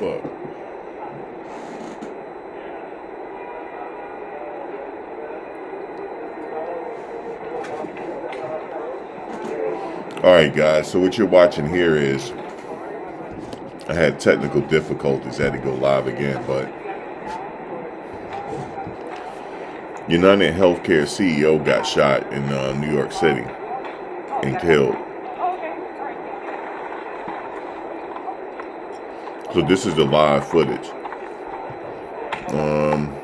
Look. All right, guys. So what you're watching here is I had technical difficulties. I had to go live again, but United Healthcare CEO got shot in New York City and killed. So this is the live footage. Um,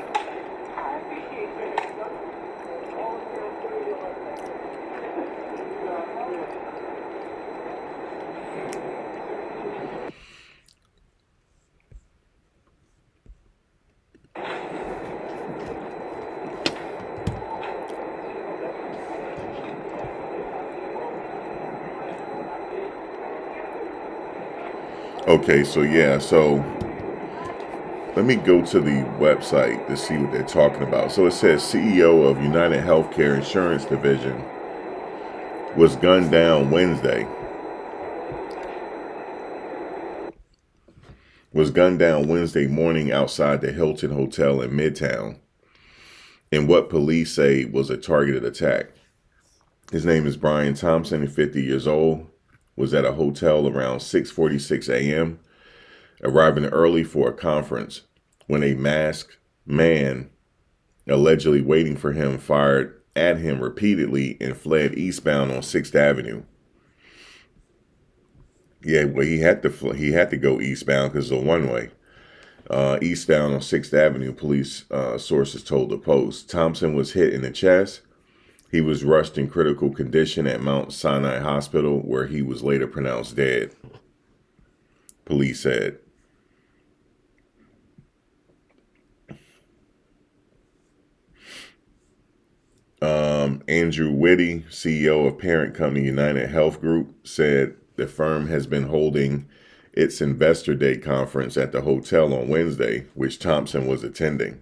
okay, so yeah, so let me go to the website to see what they're talking about. So it says CEO of United Healthcare Insurance Division was gunned down Wednesday. Was gunned down Wednesday morning outside the Hilton Hotel in Midtown in what police say was a targeted attack. His name is Brian Thompson, 50 years old, was at a hotel around 6:46 a.m., arriving early for a conference when a masked man allegedly waiting for him fired at him repeatedly and fled eastbound on 6th Avenue. Yeah, well, he had to go eastbound because it's a one-way. Eastbound on 6th Avenue, police sources told the Post. Thompson was hit in the chest. He was rushed in critical condition at Mount Sinai Hospital, where he was later pronounced dead, police said. Andrew Whitty, CEO of parent company United Health Group, said the firm has been holding its Investor Day conference at the hotel on Wednesday, which Thompson was attending.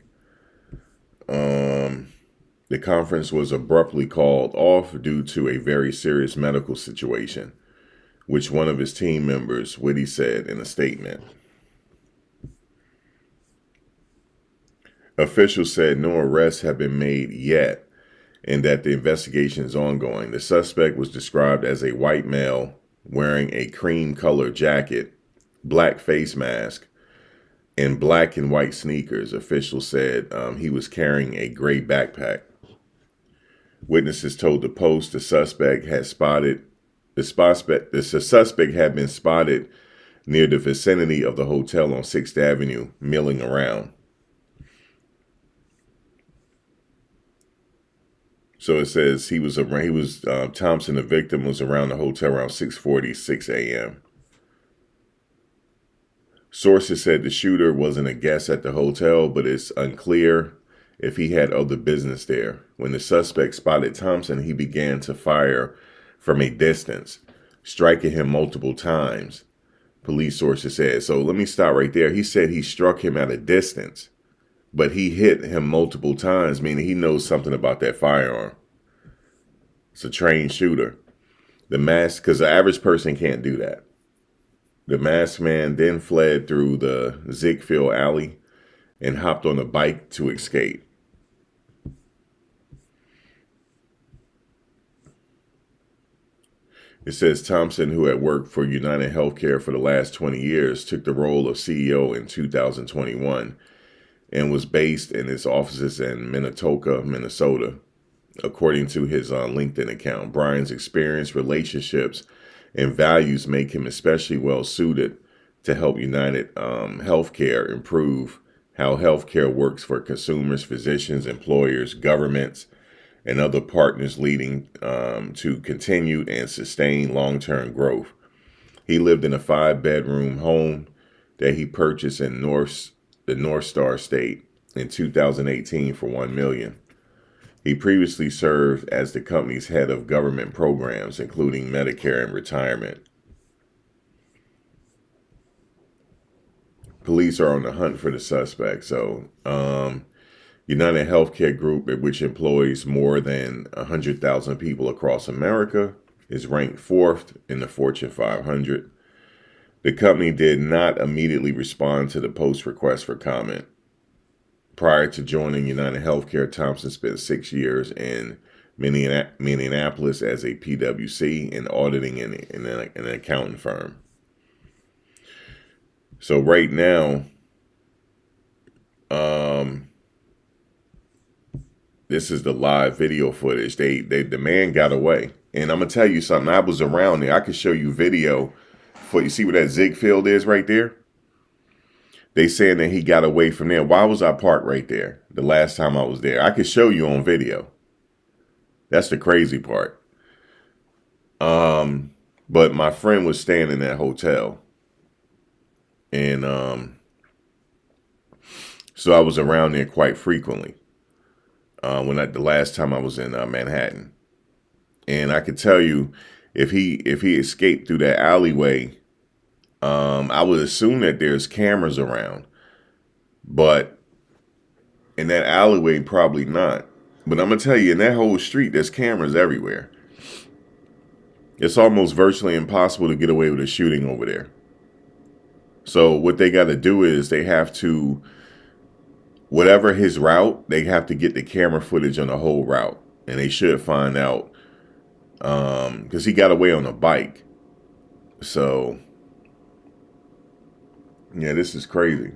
The conference was abruptly called off due to a very serious medical situation, which one of his team members, Whitty, said in a statement. Officials said no arrests have been made yet and that the investigation is ongoing. The suspect was described as a white male wearing a cream-colored jacket, black face mask, and black and white sneakers. Officials said he was carrying a gray backpack. Witnesses told the Post the suspect had been spotted near the vicinity of the hotel on 6th Avenue, milling around. So it says Thompson, the victim, was around the hotel around 6:46 a.m. Sources said the shooter wasn't a guest at the hotel, but it's unclear if he had other business there. When the suspect spotted Thompson, he began to fire from a distance, striking him multiple times, police sources said. So let me stop right there. He said he struck him at a distance, but he hit him multiple times, meaning he knows something about that firearm. It's a trained shooter. Because the average person can't do that. The masked man then fled through the Ziegfeld Alley and hopped on a bike to escape. It says Thompson, who had worked for United Healthcare for the last 20 years, took the role of CEO in 2021 and was based in its offices in Minnetonka, Minnesota. According to his LinkedIn account, Brian's experience, relationships, and values make him especially well suited to help United Healthcare improve how healthcare works for consumers, physicians, employers, governments, and other partners, leading to continued and sustained long-term growth. He lived in a 5-bedroom home that he purchased in the North Star State in 2018 for $1 million. He previously served as the company's head of government programs, including Medicare and retirement. Police are on the hunt for the suspect. So, United Healthcare Group, which employs more than 100,000 people across America, is ranked 4th in the Fortune 500. The company did not immediately respond to the Post's request for comment. Prior to joining United Healthcare, Thompson spent 6 years in Minneapolis as a PwC and auditing in an accounting firm. So right now, this is the live video footage. The man got away, and I'm gonna tell you something. I was around there. I could show you video. You see where that zig field is right there? They saying that he got away from there. Why was I parked right there the last time I was there? I could show you on video. That's the crazy part. But my friend was staying in that hotel. And so I was around there quite frequently the last time I was in Manhattan. And I could tell you, if he escaped through that alleyway, I would assume that there's cameras around, but in that alleyway, probably not. But I'm gonna tell you, in that whole street, there's cameras everywhere. It's almost virtually impossible to get away with a shooting over there. So what they got to do is they have to, whatever his route, they have to get the camera footage on the whole route, and they should find out, because he got away on a bike. So yeah, this is crazy.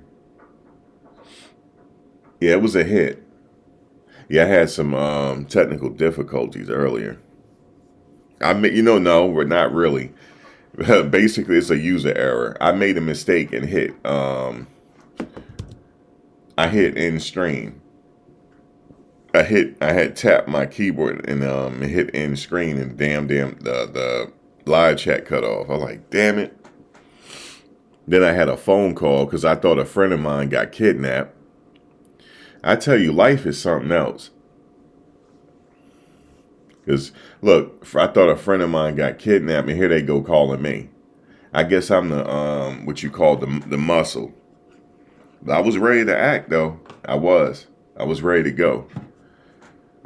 Yeah, it was a hit. Yeah, I had some technical difficulties earlier. No, we're not really. Basically, it's a user error. I made a mistake and hit. I hit end screen. I had tapped my keyboard and hit end screen, and damn, the live chat cut off. I was like, damn it. Then I had a phone call because I thought a friend of mine got kidnapped. I tell you, life is something else. Because, look, I thought a friend of mine got kidnapped, and here they go calling me. I guess I'm the, what you call the muscle. But I was ready to act, though. I was ready to go.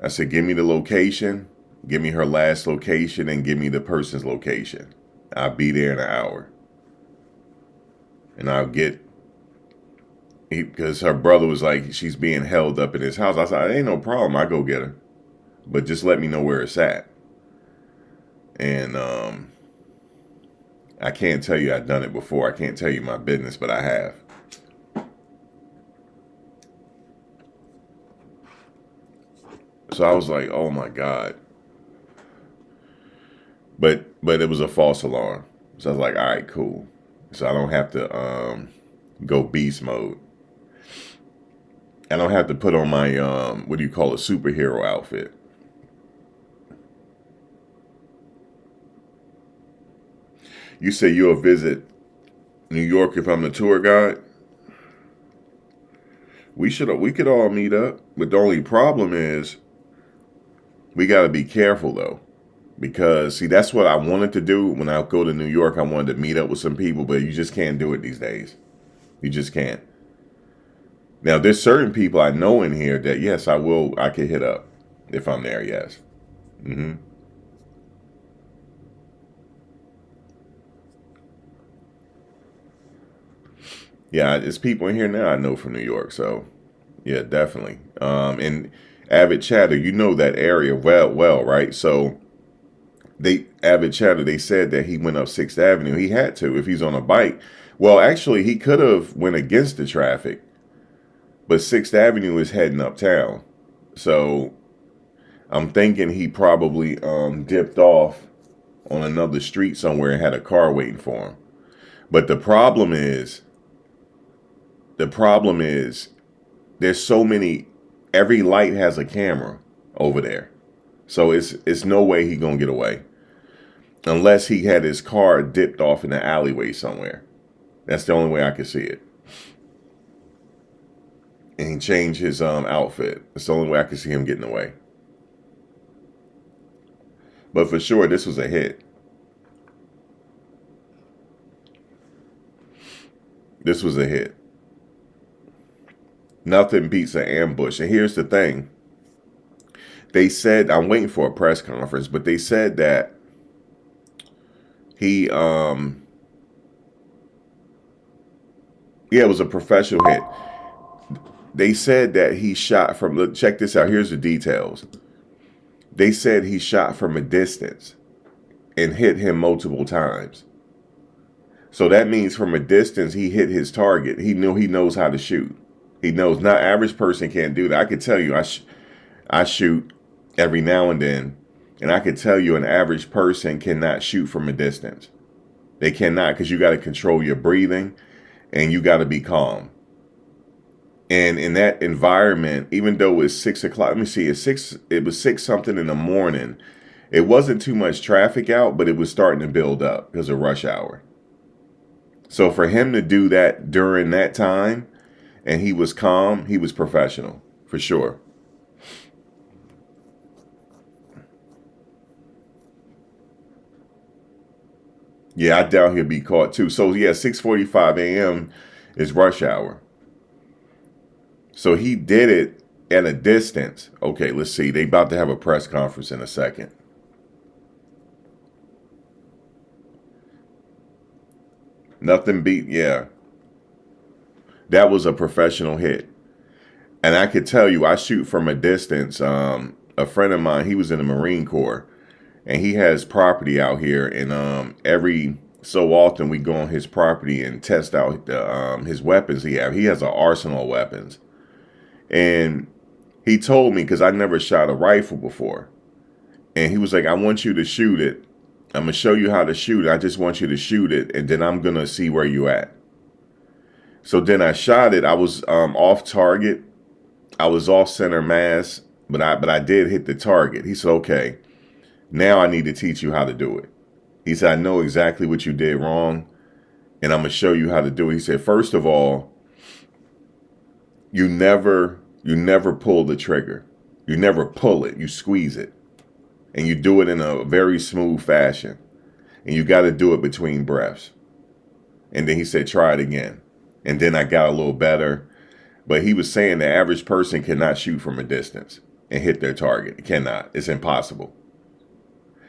I said, give me the location, give me her last location, and give me the person's location. I'll be there in an hour. And I'll get, because her brother was like, she's being held up in his house. I said, ain't no problem. I'll go get her. But just let me know where it's at. And I can't tell you I've done it before. I can't tell you my business, but I have. So I was like, oh my God. But it was a false alarm. So I was like, all right, cool. So I don't have to go beast mode. I don't have to put on my, what do you call it, superhero outfit. You say you'll visit New York if I'm the tour guide? We could all meet up. But the only problem is we got to be careful, though. Because, see, that's what I wanted to do when I go to New York. I wanted to meet up with some people, but you just can't do it these days. You just can't. Now, there's certain people I know in here that, yes, I could hit up if I'm there, yes. Mm-hmm. Yeah, there's people in here now I know from New York, so, yeah, definitely. And Avid Chatter, you know that area well, right? So, Avid Chatter, they said that he went up 6th Avenue. He had to if he's on a bike. Well, actually, he could have went against the traffic, but 6th Avenue is heading uptown. So I'm thinking he probably dipped off on another street somewhere and had a car waiting for him. But the problem is there's so many, every light has a camera over there. So it's no way he gonna get away. Unless he had his car dipped off in the alleyway somewhere. That's the only way I could see it. And he changed his outfit. That's the only way I could see him getting away. But for sure, this was a hit. This was a hit. Nothing beats an ambush. And here's the thing. They said, I'm waiting for a press conference, but they said that he Yeah, it was a professional hit. They said that he shot from, look, check this out. Here's the details. They said he shot from a distance and hit him multiple times. So that means from a distance, he hit his target. He knows how to shoot. He knows. Not average person can't do that. I could tell you, I shoot every now and I could tell you an average person cannot shoot from a distance. They cannot, because you got to control your breathing and you got to be calm. And in that environment, even though it's 6 o'clock, let me see, it was six something in the morning. It wasn't too much traffic out, but it was starting to build up because of rush hour. So for him to do that during that time, and he was calm, he was professional, for sure. Yeah, I doubt he'll be caught too. So yeah, 6:45 a.m. is rush hour. So he did it at a distance. Okay, let's see. They about to have a press conference in a second. Nothing beat, yeah. That was a professional hit. And I could tell you, I shoot from a distance. A friend of mine, he was in the Marine Corps, and he has property out here. And every so often, we go on his property and test out his weapons he have. He has an arsenal of weapons. And he told me, because I never shot a rifle before, and he was like, I want you to shoot it. I'm going to show you how to shoot it. I just want you to shoot it, and then I'm going to see where you at. So then I shot it. I was off target. I was off center mass, but I did hit the target. He said, okay, now I need to teach you how to do it. He said, I know exactly what you did wrong, and I'm going to show you how to do it. He said, first of all, you never pull the trigger. You never pull it. You squeeze it. And you do it in a very smooth fashion. And you got to do it between breaths. And then he said, try it again. And then I got a little better. But he was saying the average person cannot shoot from a distance and hit their target. It cannot. It's impossible.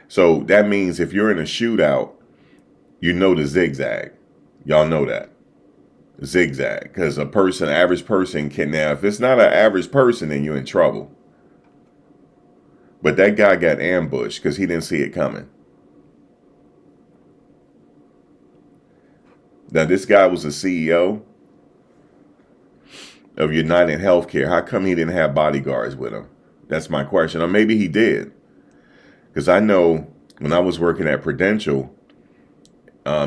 So that means if you're in a shootout, you know the zigzag. Y'all know that. Zigzag. Because average person can, now if it's not an average person, then you're in trouble. But that guy got ambushed because he didn't see it coming. Now this guy was the CEO of United Healthcare. How come he didn't have bodyguards with him? That's my question. Or maybe he did. Because I know when I was working at Prudential,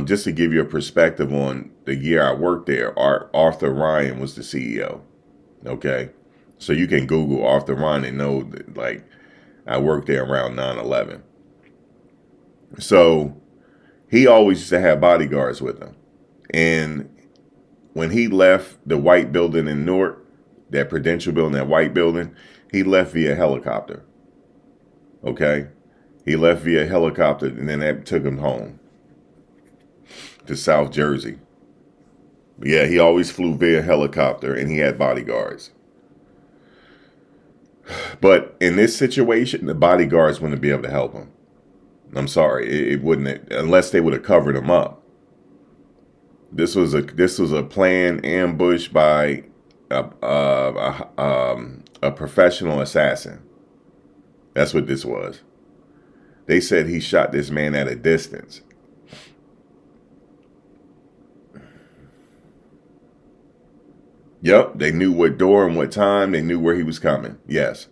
just to give you a perspective on the year I worked there, Arthur Ryan was the CEO. Okay. So you can Google Arthur Ryan and know that, like, I worked there around 9/11. So he always used to have bodyguards with him. And when he left the white building in Newark, that Prudential building, that white building, he left via helicopter. Okay. He left via helicopter, and then that took him home to South Jersey. But yeah, he always flew via helicopter, and he had bodyguards. But in this situation, the bodyguards wouldn't be able to help him. I'm sorry, it wouldn't, unless they would have covered him up. This was a planned ambush by a professional assassin. That's what this was. They said he shot this man at a distance. Yep, they knew what door and what time. They knew where he was coming. Yes,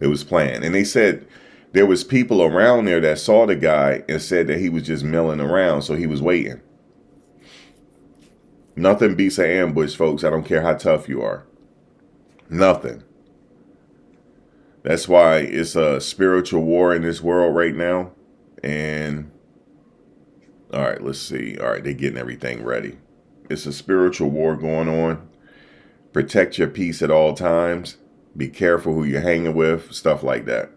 it was planned. And they said there was people around there that saw the guy and said that he was just milling around, so he was waiting. Nothing beats an ambush, folks. I don't care how tough you are. Nothing. That's why it's a spiritual war in this world right now. And all right, let's see. All right, they're getting everything ready. It's a spiritual war going on. Protect your peace at all times. Be careful who you're hanging with. Stuff like that.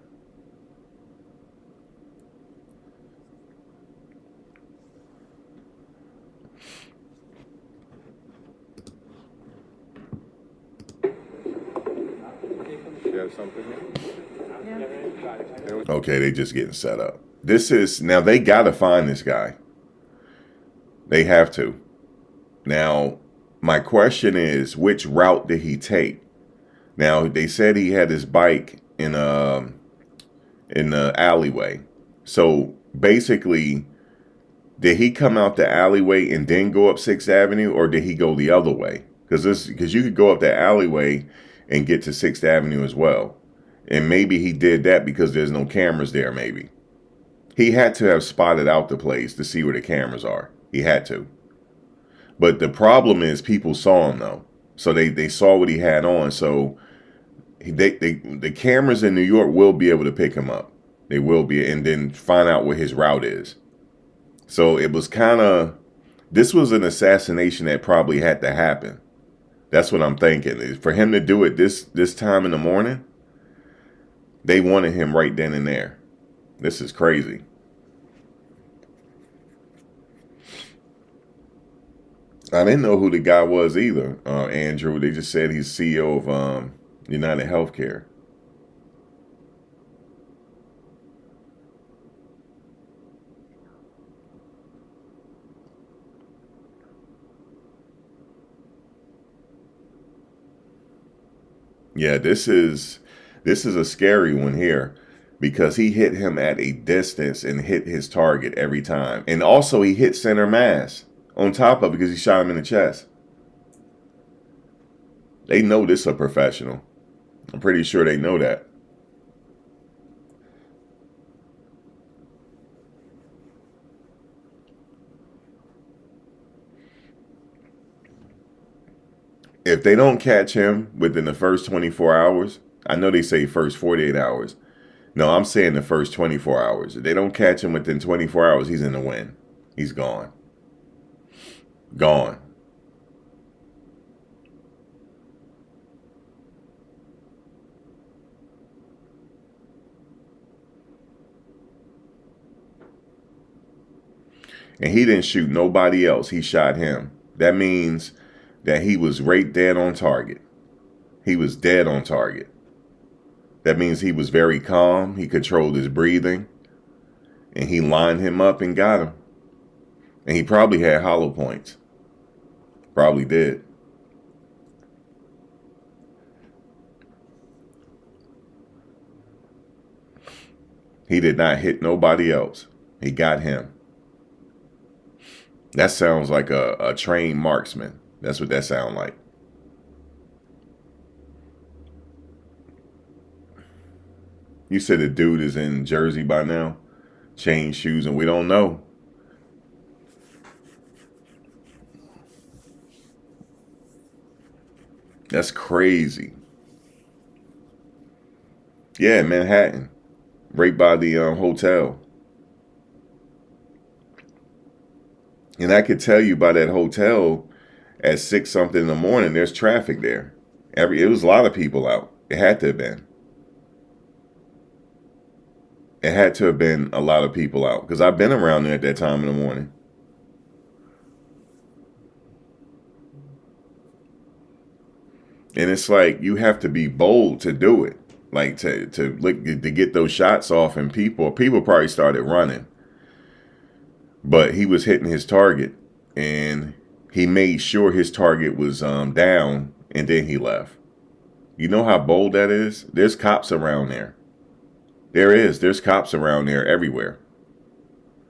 Okay, they just getting set up. Now they got to find this guy. They have to. Now, My question is, which route did he take? Now they said he had his bike in the alleyway. So basically, did he come out the alleyway and then go up 6th Avenue, or did he go the other way? Because you could go up the alleyway and get to 6th Avenue as well. And maybe he did that because there's no cameras there, maybe. He had to have spotted out the place to see where the cameras are. He had to. But the problem is people saw him, though. So they saw what he had on. So the cameras in New York will be able to pick him up. They will be, and then find out what his route is. So it was this was an assassination that probably had to happen. That's what I'm thinking. For him to do it this time in the morning, they wanted him right then and there. This is crazy. I didn't know who the guy was either, Andrew. They just said he's CEO of United Healthcare. Yeah, this is a scary one here because he hit him at a distance and hit his target every time. And also he hit center mass on top of it because he shot him in the chest. They know this is a professional. I'm pretty sure they know that. If they don't catch him within the first 24 hours, I know they say first 48 hours. No, I'm saying the first 24 hours. If they don't catch him within 24 hours, he's in the win. He's gone. Gone. And he didn't shoot nobody else. He shot him. That means that he was right dead on target. He was dead on target. That means he was very calm. He controlled his breathing. And he lined him up and got him. And he probably had hollow points. Probably did. He did not hit nobody else. He got him. That sounds like a trained marksman. That's what that sounds like. You said the dude is in Jersey by now? Chain shoes, and we don't know. That's crazy. Yeah, Manhattan. Right by the hotel. And I could tell you by that hotel at 6 something in the morning, there's traffic there. It was a lot of people out. It had to have been. It had to have been a lot of people out because I've been around there at that time in the morning. And it's like you have to be bold to do it, like to get those shots off. And people probably started running, but he was hitting his target, and he made sure his target was down, and then he left. You know how bold that is? There's cops around there. There's cops around there everywhere.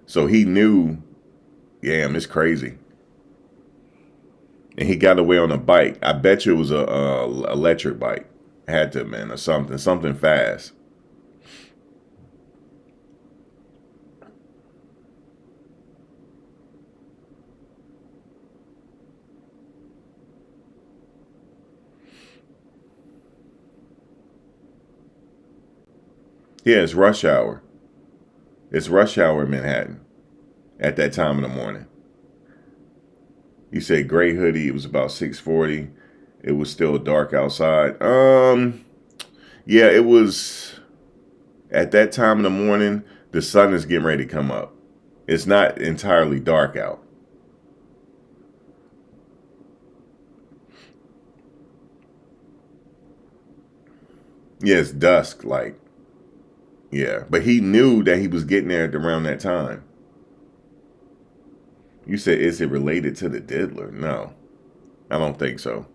So he knew, yeah, it's crazy. And he got away on a bike. I bet you it was a electric bike. Had to have been, or something fast. Yeah, it's rush hour. It's rush hour in Manhattan at that time in the morning. You said gray hoodie. It was about 6:40. It was still dark outside. Yeah, it was at that time in the morning. The sun is getting ready to come up. It's not entirely dark out. Yeah, it's dusk, like, yeah. But he knew that he was getting there at around that time. You said, is it related to the diddler? No. I don't think so.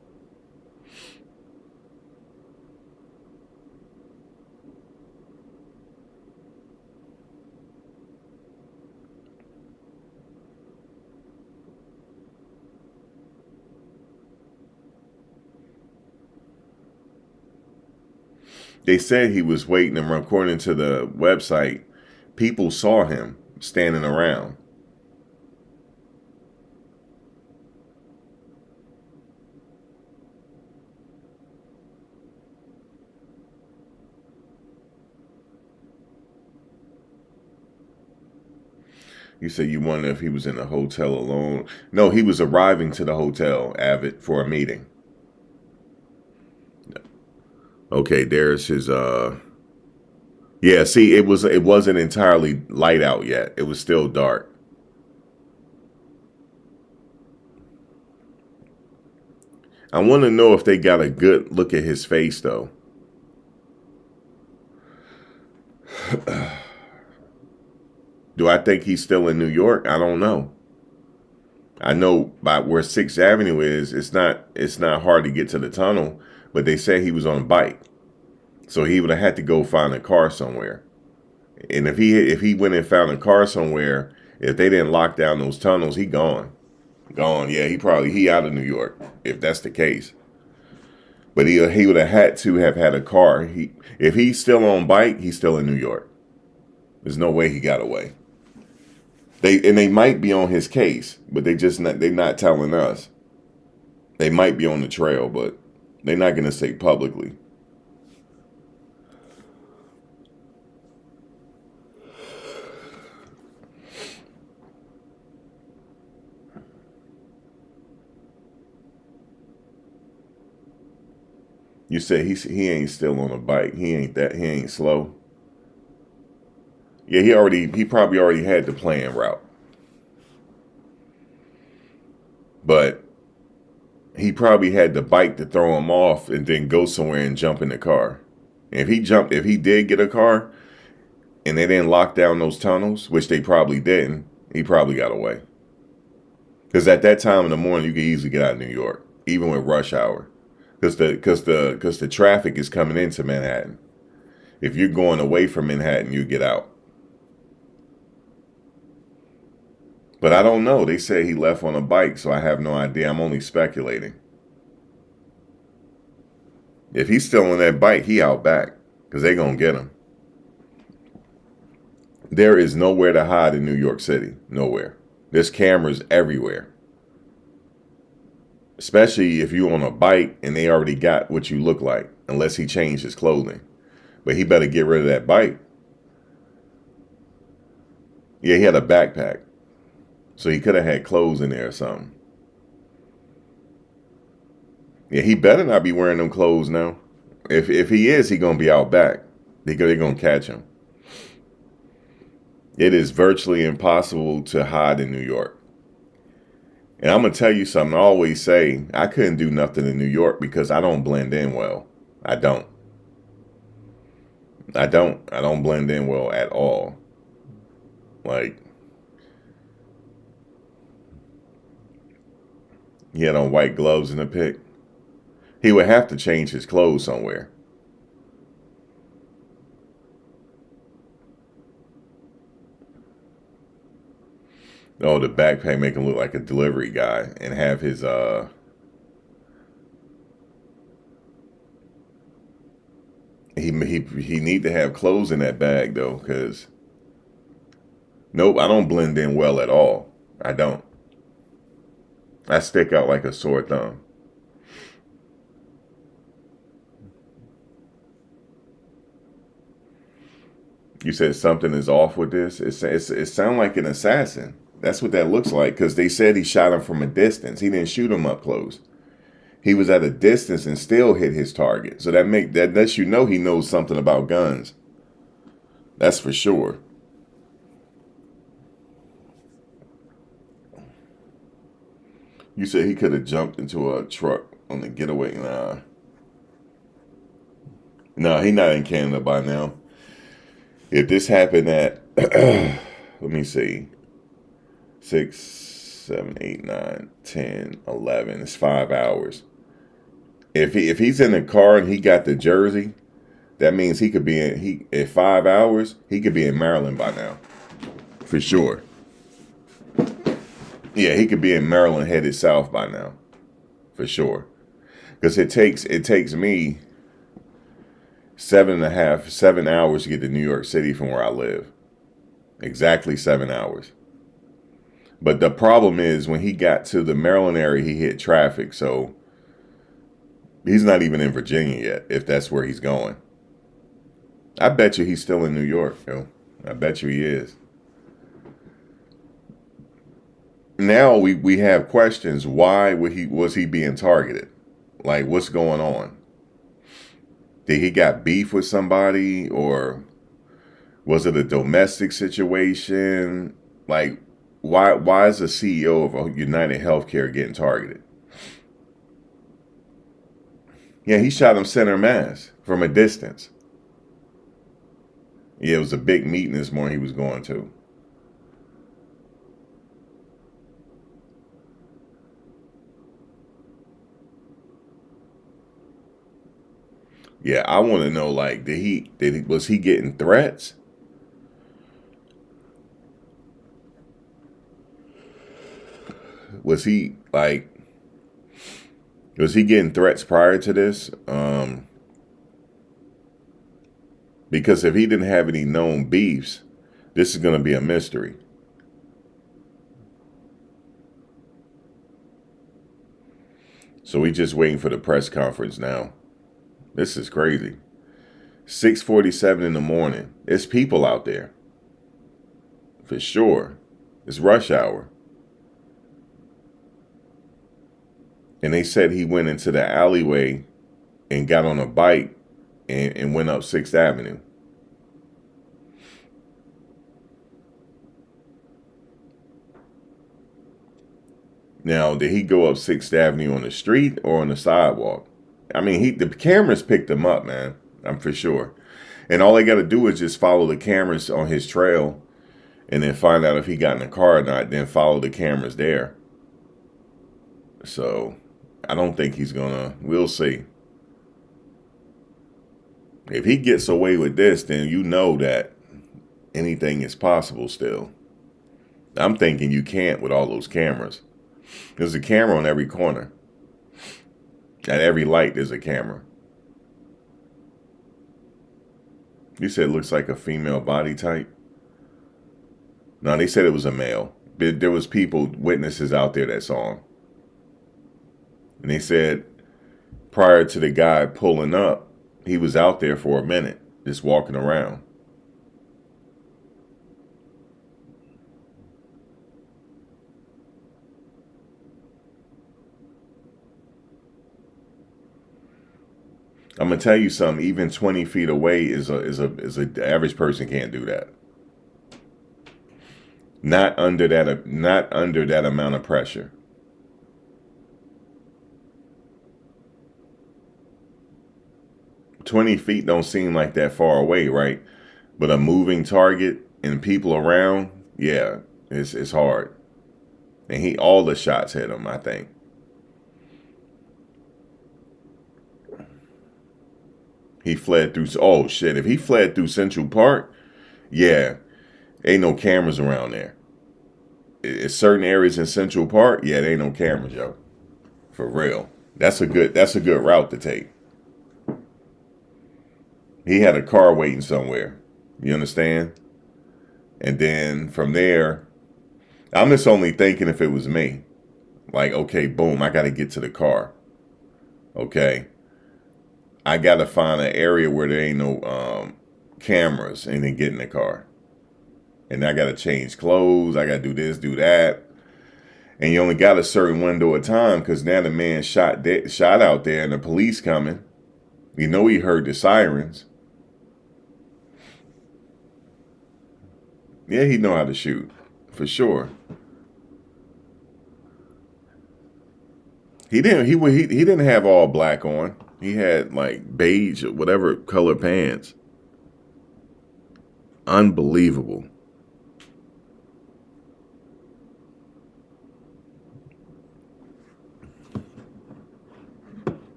They said he was waiting, and according to the website, people saw him standing around. You said you wonder if he was in a hotel alone. No, he was arriving to the hotel, Avid, for a meeting. Okay, there's his yeah, see, it wasn't entirely light out yet. It was still dark. I want to know if they got a good look at his face though. Do I think he's still in New York? I don't know. I know by where 6th Avenue is, it's not hard to get to the tunnel, but they said he was on a bike. So he would have had to go find a car somewhere. And if he went and found a car somewhere, if they didn't lock down those tunnels, he gone. Gone. Yeah, he out of New York, if that's the case. But he would have had to have had a car. If he's still on bike, he's still in New York. There's no way he got away. They might be on his case, but they're not telling us. They might be on the trail, but they're not gonna say publicly. You said he ain't still on a bike. He ain't slow. Yeah, he probably already had the plan route. But he probably had the bike to throw him off and then go somewhere and jump in the car. And if he did get a car and they didn't lock down those tunnels, which they probably didn't, he probably got away. Because at that time in the morning, you could easily get out of New York, even with rush hour, because the traffic is coming into Manhattan. If you're going away from Manhattan, you get out. But I don't know. They say he left on a bike, so I have no idea. I'm only speculating. If he's still on that bike, he out back because they gonna get him. There is nowhere to hide in New York City. Nowhere. There's cameras everywhere. Especially if you're on a bike and they already got what you look like, unless he changed his clothing. But he better get rid of that bike. Yeah, he had a backpack. So he could have had clothes in there or something. Yeah, he better not be wearing them clothes now. If he is, he gonna be out back. They're gonna catch him. It is virtually impossible to hide in New York. And I'm gonna tell you something. I always say I couldn't do nothing in New York because I don't blend in well. I don't. I don't blend in well at all. Like, he had on white gloves in the pic. He would have to change his clothes somewhere. Oh, the backpack make him look like a delivery guy and have his he need to have clothes in that bag though, cause nope, I don't blend in well at all. I don't. I stick out like a sore thumb. You said something is off with this. It sounds like an assassin. That's what that looks like because they said he shot him from a distance. He didn't shoot him up close. He was at a distance and still hit his target. So that lets you know he knows something about guns. That's for sure. You said he could have jumped into a truck on the getaway. Nah, he not in Canada by now. If this happened at, let me see, 6, 7, 8, 9, 10, 11. It's 5 hours. If he's in the car and he got the jersey, that means he could be at 5 hours, he could be in Maryland by now. For sure. Yeah, he could be in Maryland headed south by now. For sure. Because it takes me 7 hours to get to New York City from where I live. Exactly 7 hours. But the problem is when he got to the Maryland area, he hit traffic. So he's not even in Virginia yet, if that's where he's going. I bet you he's still in New York, yo. I bet you he is. Now we have questions. Why was he being targeted? Like, what's going on? Did he got beef with somebody, or was it a domestic situation? Like, why is the CEO of a United Healthcare getting targeted? Yeah, he shot him center mass from a distance. Yeah, it was a big meeting this morning he was going to. Yeah, I want to know, like, was he getting threats? Was he getting threats prior to this? Because if he didn't have any known beefs, this is going to be a mystery. So we just waiting for the press conference now. This is crazy. 6:47 in the morning. It's people out there. For sure. It's rush hour. And they said he went into the alleyway and got on a bike and went up 6th Avenue. Now, did he go up 6th Avenue on the street or on the sidewalk? I mean, the cameras picked him up, man. I'm for sure. And all they got to do is just follow the cameras on his trail and then find out if he got in the car or not, then follow the cameras there. So I don't think he's we'll see. If he gets away with this, then you know that anything is possible still. I'm thinking you can't with all those cameras. There's a camera on every corner. At every light, there's a camera. You said it looks like a female body type? No, they said it was a male. There was witnesses out there that saw him. And they said prior to the guy pulling up, he was out there for a minute, just walking around. I'm gonna tell you something. Even 20 feet away is a average person can't do that. Not under that amount of pressure. $20 don't seem like that far away, right? But a moving target and people around, yeah, it's hard. And all the shots hit him, I think. He fled through, oh shit, if he fled through Central Park, yeah, ain't no cameras around there. It's certain areas in Central Park, yeah, there ain't no cameras, yo. For real. That's a good route to take. He had a car waiting somewhere. You understand? And then from there, I'm just only thinking if it was me. Like, okay, boom, I got to get to the car. Okay. I got to find an area where there ain't no cameras and then get in the car. And I got to change clothes. I got to do this, do that. And you only got a certain window of time because now the man shot out there and the police coming. You know he heard the sirens. Yeah, he know how to shoot. For sure. He didn't have all black on. He had like beige or whatever color pants. Unbelievable.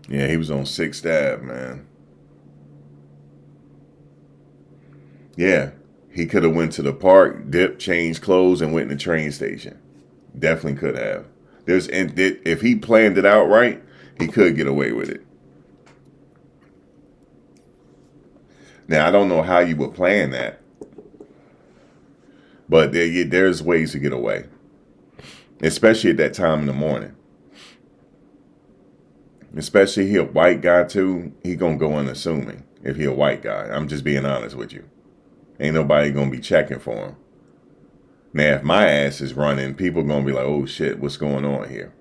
Yeah, he was on 6th Ave, man. Yeah, he could have went to the park, dipped, changed clothes, and went to the train station. Definitely could have. If he planned it out right, he could get away with it. Now I don't know how you would plan that, but there's ways to get away, especially at that time in the morning. Especially he a white guy too. He gonna go unassuming if he a white guy. I'm just being honest with you. Ain't nobody gonna be checking for him. Now, if my ass is running, people gonna be like, "Oh shit, what's going on here?"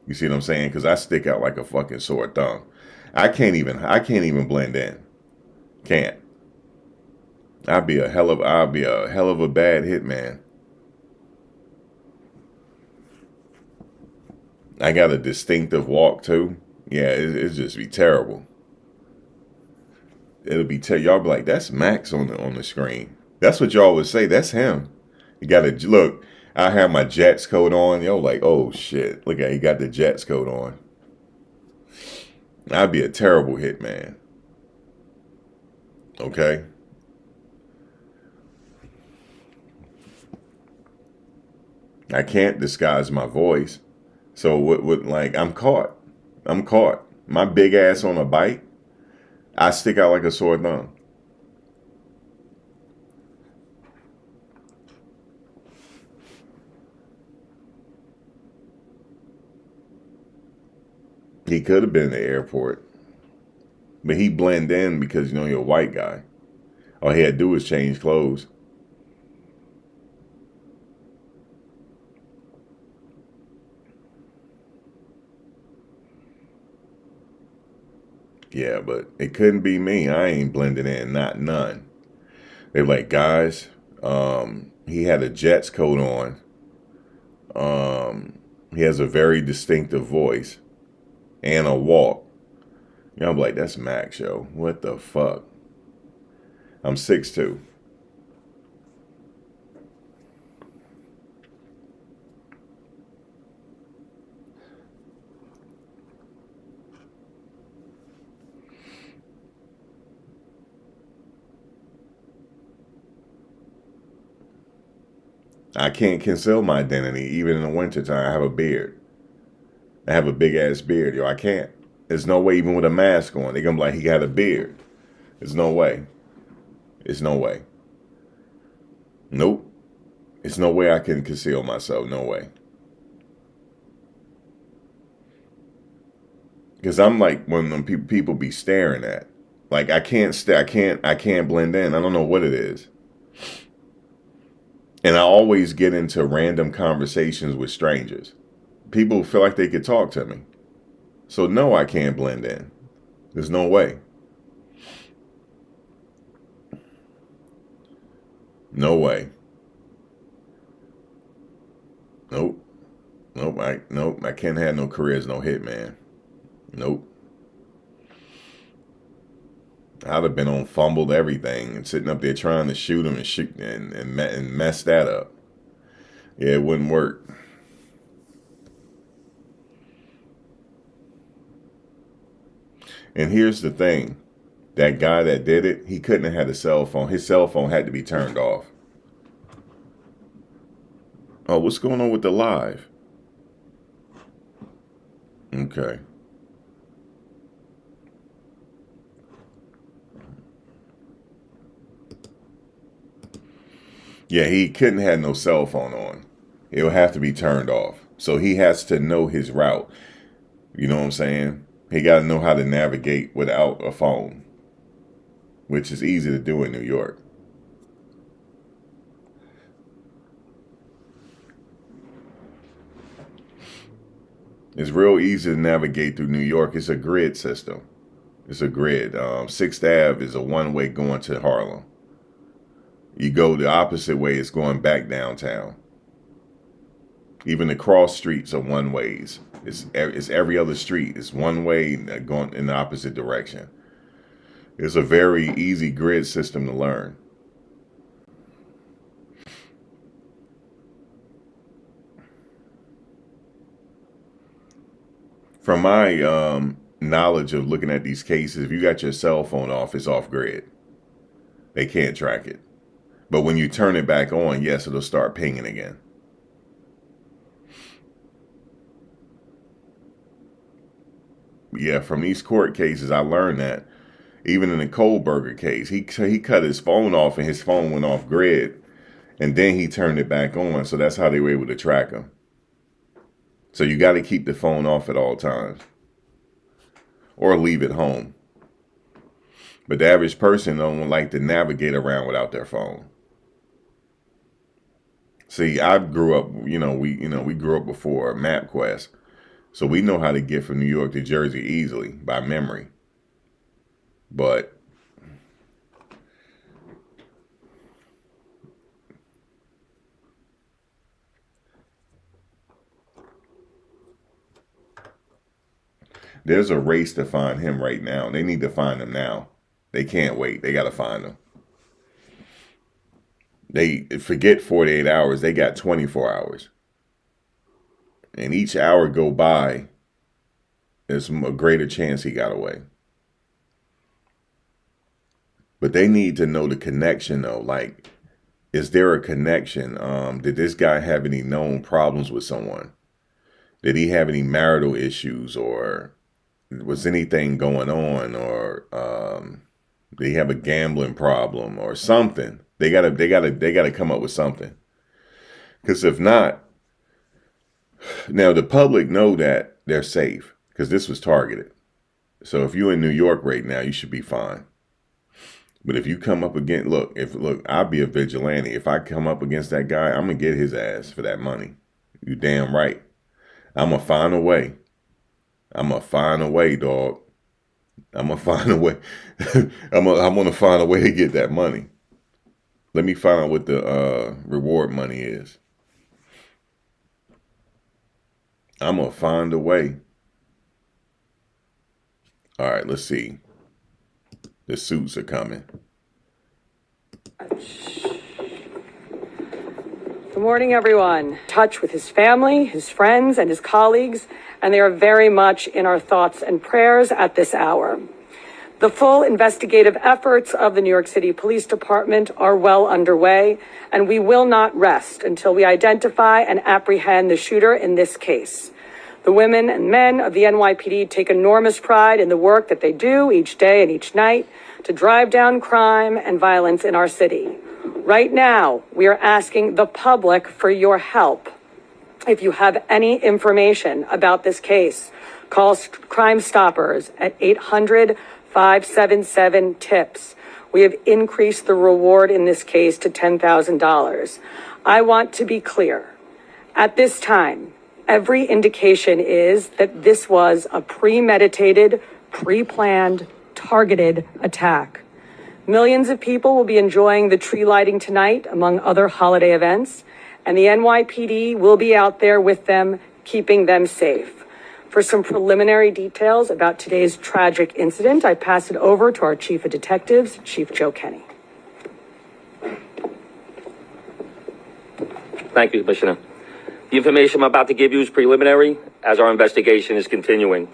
You see what I'm saying? Because I stick out like a fucking sore thumb. I can't even blend in. Can't. I'd be a hell of a bad hitman. I got a distinctive walk too. Yeah, it's just be terrible. It'll be y'all be like, "That's Max on the screen." That's what y'all would say. That's him. You gotta look. I have my Jets coat on. Yo, like, oh shit, look at he got the Jets coat on. I'd be a terrible hitman. Okay. I can't disguise my voice. So what like I'm caught. I'm caught. My big ass on a bike, I stick out like a sore thumb. He could have been in the airport. But he blend in because you're a white guy. All he had to do was change clothes. Yeah, but it couldn't be me. I ain't blending in, not none. They're like, guys, he had a Jets coat on. He has a very distinctive voice and a walk. I'm like, that's Max, yo. What the fuck? I'm 6'2". I can't conceal my identity, even in the wintertime. I have a beard. I have a big ass beard, yo. I can't. There's no way, even with a mask on, they're gonna be like, he got a beard. There's no way. There's no way. Nope. There's no way I can conceal myself. No way. Because I'm like one of them people be staring at. Like I can't I can't blend in. I don't know what it is. And I always get into random conversations with strangers. People feel like they could talk to me. So no, I can't blend in. There's no way. No way. Nope. Nope. I can't have no career as no hitman. Nope. I'd have been on fumbled everything and sitting up there trying to shoot him and mess that up. Yeah, it wouldn't work. And here's the thing. That guy that did it, he couldn't have had a cell phone. His cell phone had to be turned off. Oh, what's going on with the live? Okay. Yeah, he couldn't have no cell phone on. It'll have to be turned off. So he has to know his route. You know what I'm saying? He got to know how to navigate without a phone, which is easy to do in New York. It's real easy to navigate through New York. It's a grid system. It's a grid. 6th Ave is a one-way going to Harlem. You go the opposite way, it's going back downtown. Even the cross streets are one ways. It's every other street. It's one way going in the opposite direction. It's a very easy grid system to learn. From my knowledge of looking at these cases, if you got your cell phone off, it's off grid. They can't track it. But when you turn it back on, yes, it'll start pinging again. Yeah, from these court cases, I learned that even in the Kohlberger case, he cut his phone off and his phone went off grid, and then he turned it back on. So that's how they were able to track him. So you got to keep the phone off at all times, or leave it home. But the average person don't like to navigate around without their phone. See, I grew up, we grew up before MapQuest. So we know how to get from New York to Jersey easily by memory. But there's a race to find him right now. They need to find him now. They can't wait. They got to find him. They forget 48 hours. They got 24 hours. And each hour go by, there's a greater chance he got away. But they need to know the connection, though. Like, is there a connection? Did this guy have any known problems with someone? Did he have any marital issues, or was anything going on, or did he have a gambling problem or something? They gotta come up with something. Because if not, now the public know that they're safe because this was targeted. So if you're in New York right now, you should be fine. But if you come up against, look, I'll be a vigilante. If I come up against that guy, I'm gonna get his ass for that money. You damn right. I'm gonna find a way. I'm gonna find a way, dog. I'm gonna find a way. I'm gonna find a way to get that money. Let me find out what the reward money is. I'm gonna find a way. All right, let's see. The suits are coming. Good morning, everyone. Touch with his family, his friends, and his colleagues, and they are very much in our thoughts and prayers at this hour. The full investigative efforts of the New York City Police Department are well underway, and we will not rest until we identify and apprehend the shooter in this case. The women and men of the NYPD take enormous pride in the work that they do each day and each night to drive down crime and violence in our city. Right now, we are asking the public for your help. If you have any information about this case, call Crime Stoppers at 800-577-TIPS. We have increased the reward in this case to $10,000. I want to be clear. At this time, every indication is that this was a premeditated, pre-planned, targeted attack. Millions of people will be enjoying the tree lighting tonight, among other holiday events, and the NYPD will be out there with them, keeping them safe. For some preliminary details about today's tragic incident, I pass it over to our Chief of Detectives, Chief Joe Kenny. Thank you, Commissioner. The information I'm about to give you is preliminary as our investigation is continuing.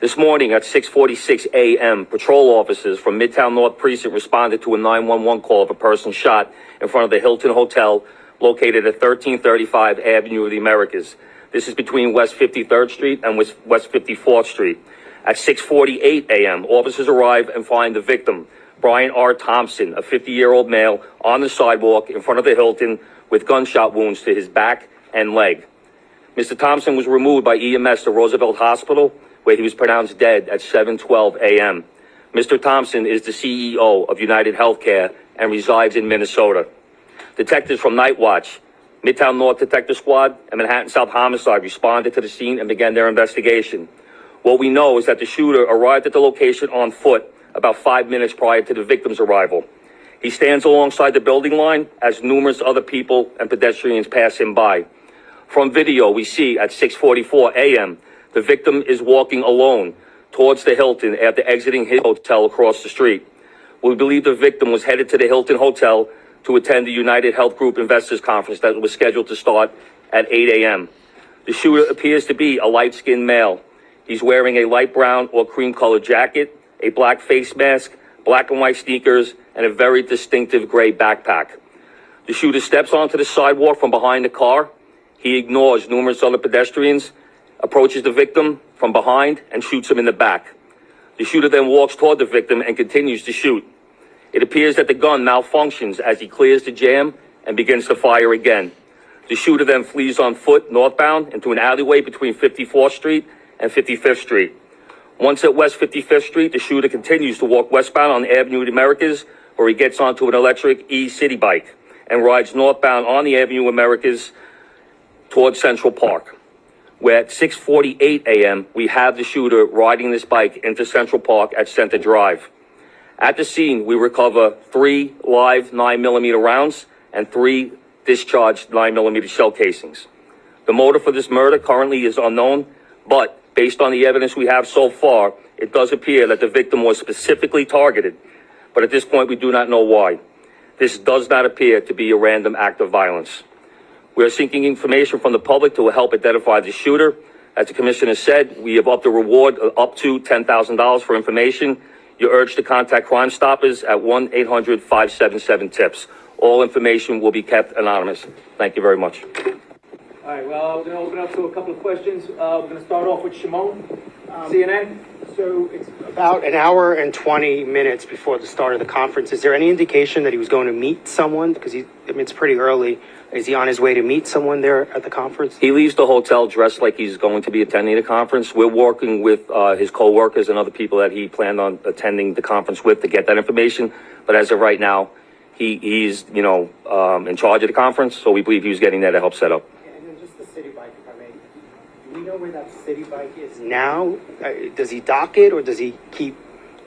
This morning at 6:46 a.m., patrol officers from Midtown North Precinct responded to a 911 call of a person shot in front of the Hilton Hotel located at 1335 Avenue of the Americas. This is between West 53rd Street and West 54th Street. At 6:48 a.m., officers arrive and find the victim, Brian R. Thompson, a 50-year-old male, on the sidewalk in front of the Hilton with gunshot wounds to his back and leg. Mr. Thompson was removed by EMS to Roosevelt Hospital, where he was pronounced dead at 7:12 a.m. Mr. Thompson is the CEO of United Healthcare and resides in Minnesota. Detectives from Night Watch, Midtown North Detective Squad, and Manhattan South Homicide responded to the scene and began their investigation. What we know is that the shooter arrived at the location on foot about 5 minutes prior to the victim's arrival. He stands alongside the building line as numerous other people and pedestrians pass him by. From video, we see at 6:44 a.m., the victim is walking alone towards the Hilton after exiting his hotel across the street. We believe the victim was headed to the Hilton Hotel to attend the United Health Group Investors Conference that was scheduled to start at 8 a.m. The shooter appears to be a light-skinned male. He's wearing a light brown or cream-colored jacket, a black face mask, black and white sneakers, and a very distinctive gray backpack. The shooter steps onto the sidewalk from behind the car. He ignores numerous other pedestrians, approaches the victim from behind, and shoots him in the back. The shooter then walks toward the victim and continues to shoot. It appears that the gun malfunctions as he clears the jam and begins to fire again. The shooter then flees on foot northbound into an alleyway between 54th Street and 55th Street. Once at West 55th Street, the shooter continues to walk westbound on Avenue of the Americas, where he gets onto an electric e-city bike and rides northbound on the Avenue of Americas towards Central Park, where at 6:48 a.m., we have the shooter riding this bike into Central Park at Center Drive. At the scene, we recover 3 live 9mm rounds and 3 discharged 9mm shell casings. The motive for this murder currently is unknown, but based on the evidence we have so far, it does appear that the victim was specifically targeted, but at this point, we do not know why. This does not appear to be a random act of violence. We are seeking information from the public to help identify the shooter. As the commissioner said, we have upped the reward up to $10,000 for information. You're urged to contact Crime Stoppers at 1-800-577-TIPS. All information will be kept anonymous. Thank you very much. All right, well, we're going to open up to a couple of questions. We're going to start off with Shimon, CNN. So it's about an hour and 20 minutes before the start of the conference. Is there any indication that he was going to meet someone? Because it's pretty early. Is he on his way to meet someone there at the conference? He leaves the hotel dressed like he's going to be attending the conference. We're working with his co-workers and other people that he planned on attending the conference with to get that information. But as of right now, he's in charge of the conference, so we believe he was getting there to help set up. And then just the city bike, if I may. Do we know where that city bike is now? Does he dock it or does he keep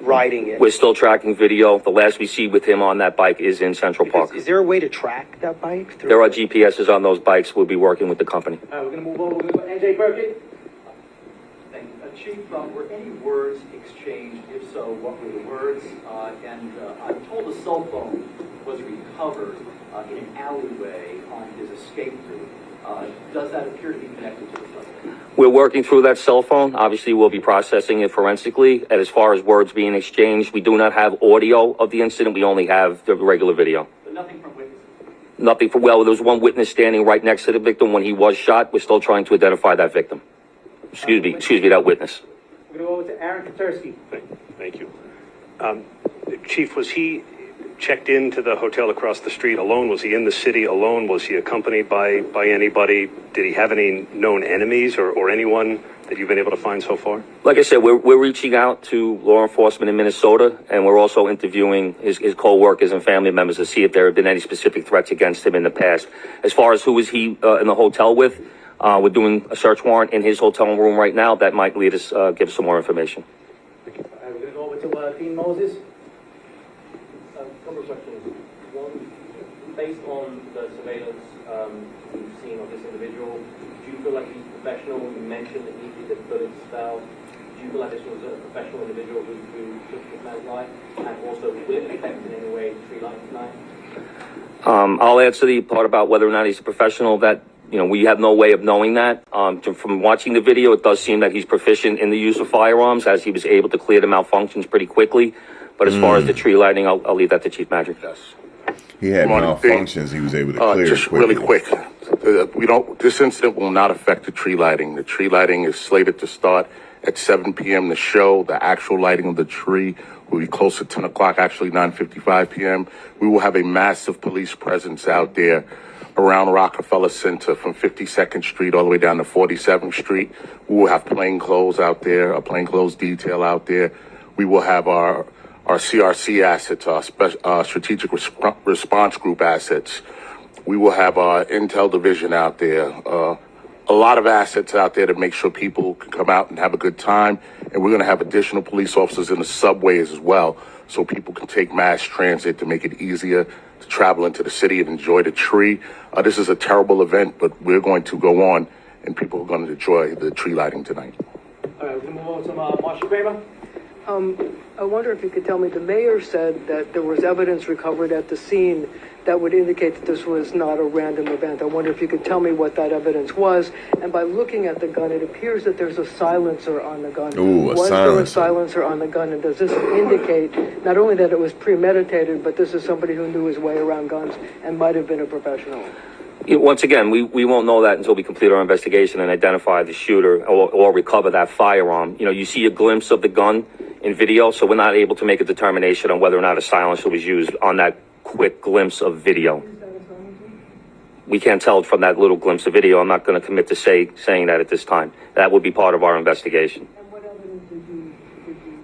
riding it? We're still tracking video. The last we see with him on that bike is in Central Park. Is there a way to track that bike? There are GPSs on those bikes. We'll be working with the company. All right, we're going to move over. We're going to go NJ Burkett. Thank you. Chief, were any words exchanged? If so, what were the words? I'm told a cell phone was recovered in an alleyway on his escape route. Does that appear to be connected to the suspect? We're working through that cell phone. Obviously, we'll be processing it forensically. And as far as words being exchanged, we do not have audio of the incident. We only have the regular video. But nothing from witnesses? Nothing from, well, there was one witness standing right next to the victim when he was shot. We're still trying to identify that victim. Excuse me, that witness. We're going to go over to Aaron Katursky. Thank you. Chief, was he checked into the hotel across the street alone? Was he in the city alone? Was he accompanied by anybody? Did he have any known enemies or anyone that you've been able to find so far? Like I said, we're reaching out to law enforcement in Minnesota, and we're also interviewing his co-workers and family members to see if there have been any specific threats against him in the past. As far as who was he in the hotel with, we're doing a search warrant in his hotel room right now. That might lead us, give us some more information. All right, we're going to go over to Dean Moses. A couple of questions. One, based on the surveillance we've seen of this individual, do you feel like he's professional? You mentioned that he did the bullet spell. Do you feel like this was a professional individual who took this man's life? And also, will it affect in any way the tree lighting tonight? I'll answer the part about whether or not he's a professional. That, we have no way of knowing that. From watching the video, it does seem that he's proficient in the use of firearms, as he was able to clear the malfunctions pretty quickly. But as far as the tree lighting, I'll leave that to Chief Magic. Yes. He had malfunctions. He was able to clear just quickly. really quick. This incident will not affect the tree lighting. The tree lighting is slated to start at 7 p.m. The show, the actual lighting of the tree, will be close to 10 o'clock, actually 9:55 p.m. We will have a massive police presence out there around Rockefeller Center from 52nd Street all the way down to 47th Street. We will have plainclothes out there, a plainclothes detail out there. We will have our CRC assets, our strategic response group assets. We will have our intel division out there. A lot of assets out there to make sure people can come out and have a good time. And we're going to have additional police officers in the subways as well so people can take mass transit to make it easier to travel into the city and enjoy the tree. This is a terrible event, but we're going to go on, and people are going to enjoy the tree lighting tonight. All right, we're gonna move on to Marcia Kramer. I wonder if you could tell me, the mayor said that there was evidence recovered at the scene that would indicate that this was not a random event. I wonder if you could tell me what that evidence was. And by looking at the gun, it appears that there's a silencer on the gun. Ooh, a was silencer. there a silencer on the gun? And does this indicate not only that it was premeditated, but this is somebody who knew his way around guns and might have been a professional? Once again, we won't know that until we complete our investigation and identify the shooter or recover that firearm. You see a glimpse of the gun in video, so we're not able to make a determination on whether or not a silencer was used on that quick glimpse of video. We can't tell from that little glimpse of video. I'm not going to commit to saying that at this time. That will be part of our investigation. And what evidence did you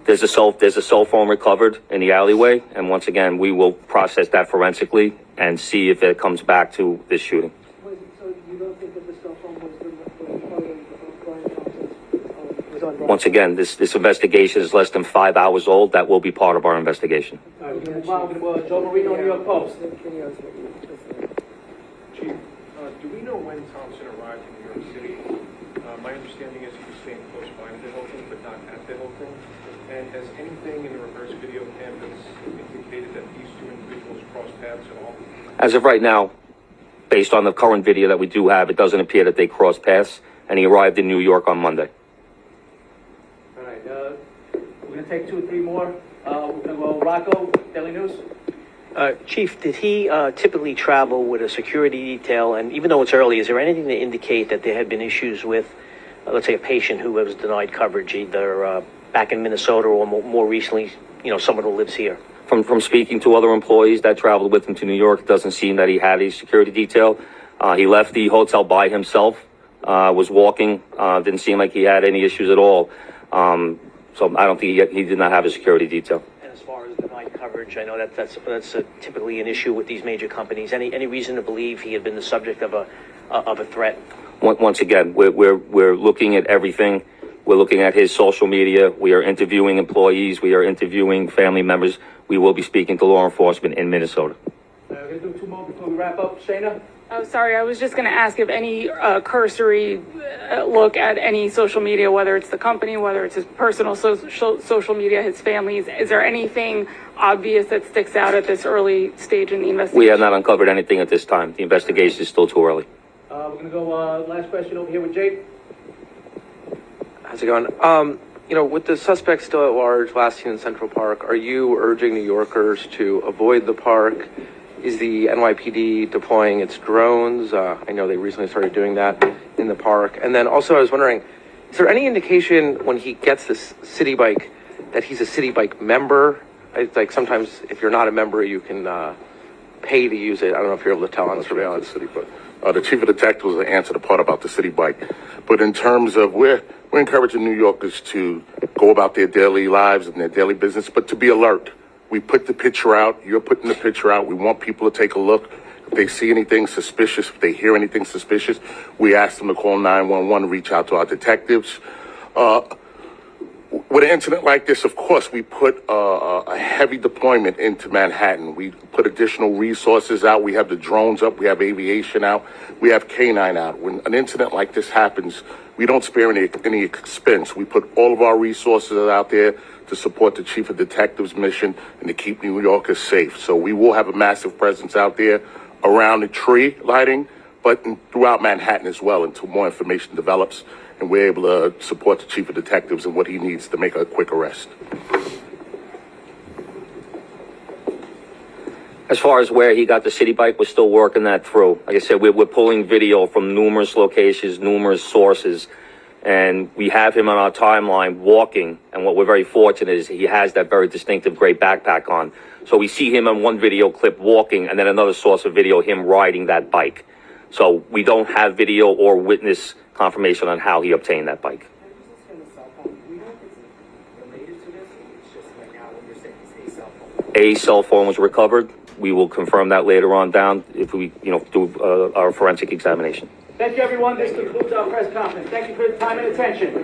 There's a cell phone recovered in the alleyway, and once again, we will process that forensically and see if it comes back to this shooting. so you don't think that the cell phone was part of Brian Thompson's, was on Brian? Once again, this investigation is less than 5 hours old. That will be part of our investigation. All right, we're gonna move on. We're gonna go Joe Marino, New York Post. Chief, do we know when Thompson arrived in New York City? My understanding is he was staying close by to the Hilton, but not at the Hilton. And has anything in the reverse video cameras indicated that these two individuals crossed paths at all? As of right now, based on the current video that we do have, it doesn't appear that they crossed paths, and he arrived in New York on Monday. All right, we're gonna take 2 or 3 more. We're gonna go Rocco, Daily News. Chief, did he typically travel with a security detail? And even though it's early, is there anything to indicate that there had been issues with, let's say, a patient who was denied coverage, either back in Minnesota or more recently, someone who lives here? From speaking to other employees that traveled with him to New York, it doesn't seem that he had a security detail. He left the hotel by himself, was walking, didn't seem like he had any issues at all. So I don't think he did not have a security detail. And as far as denied coverage, I know that's typically an issue with these major companies. Any reason to believe he had been the subject of a threat? Once again, we're looking at everything. We're looking at his social media. We are interviewing employees. We are interviewing family members. We will be speaking to law enforcement in Minnesota. We're gonna do 2 more before we wrap up. Shayna? Oh, sorry. I was just going to ask if any cursory look at any social media, whether it's the company, whether it's his personal social media, his family's. Is there anything obvious that sticks out at this early stage in the investigation? We have not uncovered anything at this time. The investigation is still too early. We're gonna go last question over here with Jake. How's it going? With the suspect still at large, last seen in Central Park, are you urging New Yorkers to avoid the park? Is the NYPD deploying its drones? I know they recently started doing that in the park. And then also I was wondering, is there any indication when he gets this city bike that he's a city bike member? It's like sometimes if you're not a member, you can pay to use it. I don't know if you're able to tell on the surveillance. City bike. The chief of detectives will answer the part about the city bike. But in terms of we're encouraging New Yorkers to go about their daily lives and their daily business, but to be alert. We put the picture out. You're putting the picture out. We want people to take a look. If they see anything suspicious, if they hear anything suspicious, we ask them to call 911, reach out to our detectives. With an incident like this, of course, we put a heavy deployment into Manhattan. We put additional resources out. We have the drones up. We have aviation out. We have K9 out. When an incident like this happens, we don't spare any expense. We put all of our resources out there to support the chief of detectives' mission and to keep New Yorkers safe. So we will have a massive presence out there around the tree lighting, but throughout Manhattan as well until more information develops and we're able to support the chief of detectives and what he needs to make a quick arrest. As far as where he got the city bike, we're still working that through. Like I said, we're pulling video from numerous locations, numerous sources, and we have him on our timeline walking. And what we're very fortunate is he has that very distinctive gray backpack on. So we see him on one video clip walking, and then another source of video, him riding that bike. So we don't have video or witness confirmation on how he obtained that bike. A cell phone was recovered. We will confirm that later on down if we, do our forensic examination. Thank you, everyone. This concludes our press conference. Thank you for your time and attention.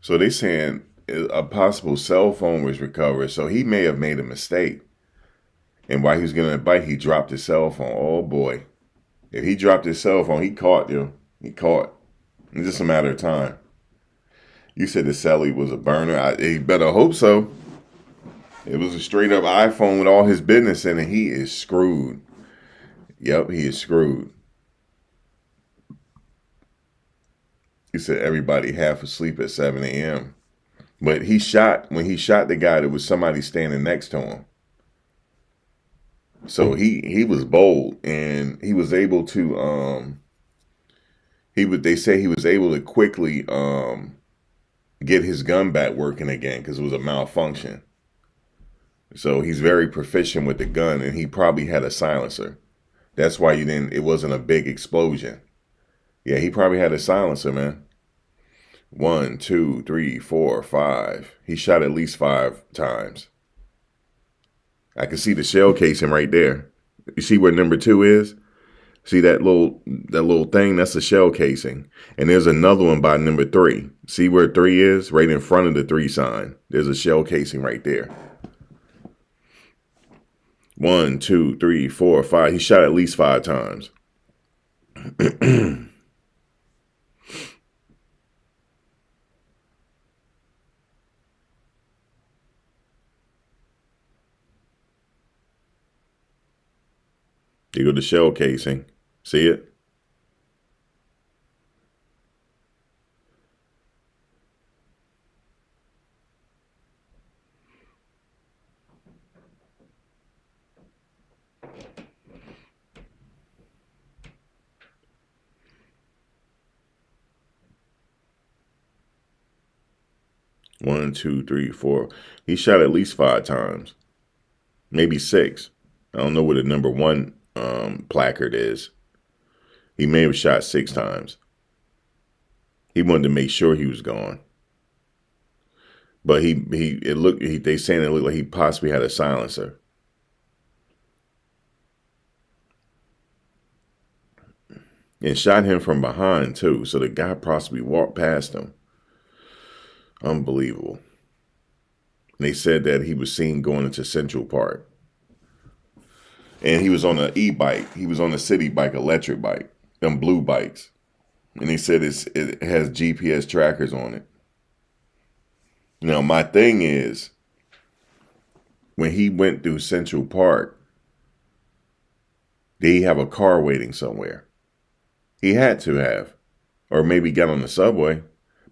So they saying a possible cell phone was recovered. So he may have made a mistake. And while he was getting a bite, he dropped his cell phone. Oh boy. If he dropped his cell phone, he caught, yo. He caught. It's just a matter of time. You said the celly was a burner. He better hope so. It was a straight up iPhone with all his business in it. He is screwed. Yep, he is screwed. He said everybody half asleep at 7 a.m. But when he shot the guy, there was somebody standing next to him. So he was bold, and he was able to they say he was able to quickly get his gun back working again because it was a malfunction. So he's very proficient with the gun, and he probably had a silencer. That's why it wasn't a big explosion. Yeah, he probably had a silencer, man. 1, 2, 3, 4, 5. He shot at least 5 times. I can see the shell casing right there. You see where number 2 is? See that little thing? That's a shell casing. And there's another one by number 3. See where 3 is? Right in front of the 3 sign. There's a shell casing right there. 1, 2, 3, 4, 5. He shot at least 5 times. There go the shell casing. See it? One, two, three, 4. He shot at least 5 times. Maybe 6. I don't know where the number 1 placard is. He may have shot 6 times. He wanted to make sure he was gone. But they saying it looked like he possibly had a silencer. And shot him from behind too. So the guy possibly walked past him. Unbelievable. And they said that he was seen going into Central Park. And he was on an e-bike. He was on a city bike, electric bike. Them blue bikes. And they said it has GPS trackers on it. Now, my thing is, when he went through Central Park, did he have a car waiting somewhere? He had to have. Or maybe got on the subway.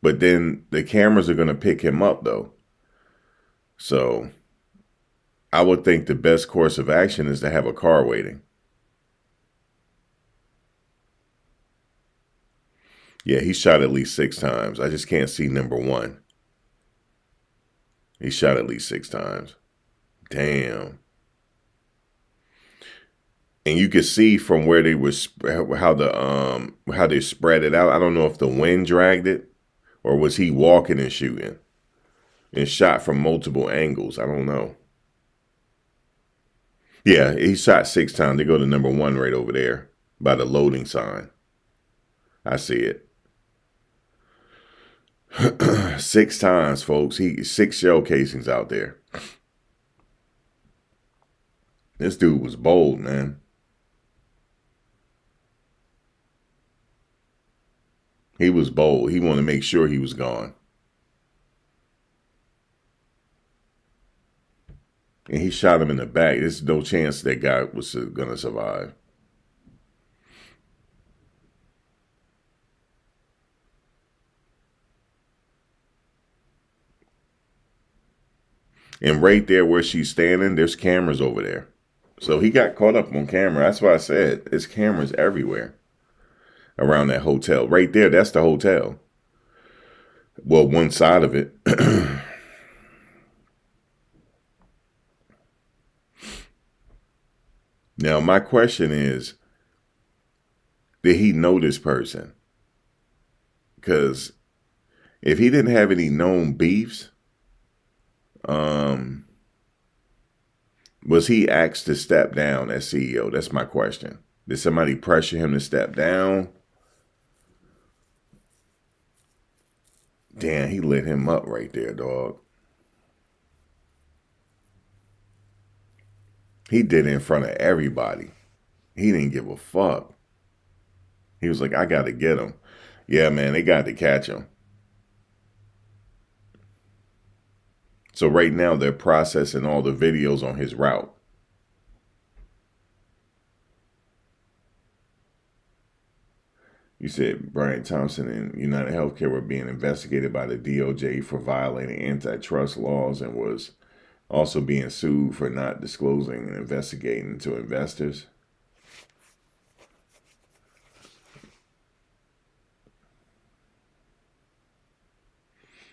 But then the cameras are going to pick him up, though. So I would think the best course of action is to have a car waiting. Yeah, he shot at least 6 times. I just can't see number 1. He shot at least 6 times. Damn. And you could see from where they was how they spread it out. I don't know if the wind dragged it or was he walking and shooting and shot from multiple angles. I don't know. Yeah, he shot 6 times. They go to number 1 right over there by the loading sign. I see it. 6 times, folks. 6 shell casings out there. This dude was bold, man. He was bold. He wanted to make sure he was gone. And he shot him in the back. There's no chance that guy was going to survive. And right there where she's standing, there's cameras over there. So he got caught up on camera. That's why I said there's cameras everywhere around that hotel. Right there, that's the hotel. Well, one side of it. Now, my question is, did he know this person? Because if he didn't have any known beefs, was he asked to step down as CEO? That's my question. Did somebody pressure him to step down? Damn, he lit him up right there, dog. He did it in front of everybody. He didn't give a fuck. He was like, I got to get him. Yeah, man, they got to catch him. So right now they're processing all the videos on his route. You said Brian Thompson and United Healthcare were being investigated by the DOJ for violating antitrust laws and was also being sued for not disclosing and investigating to investors.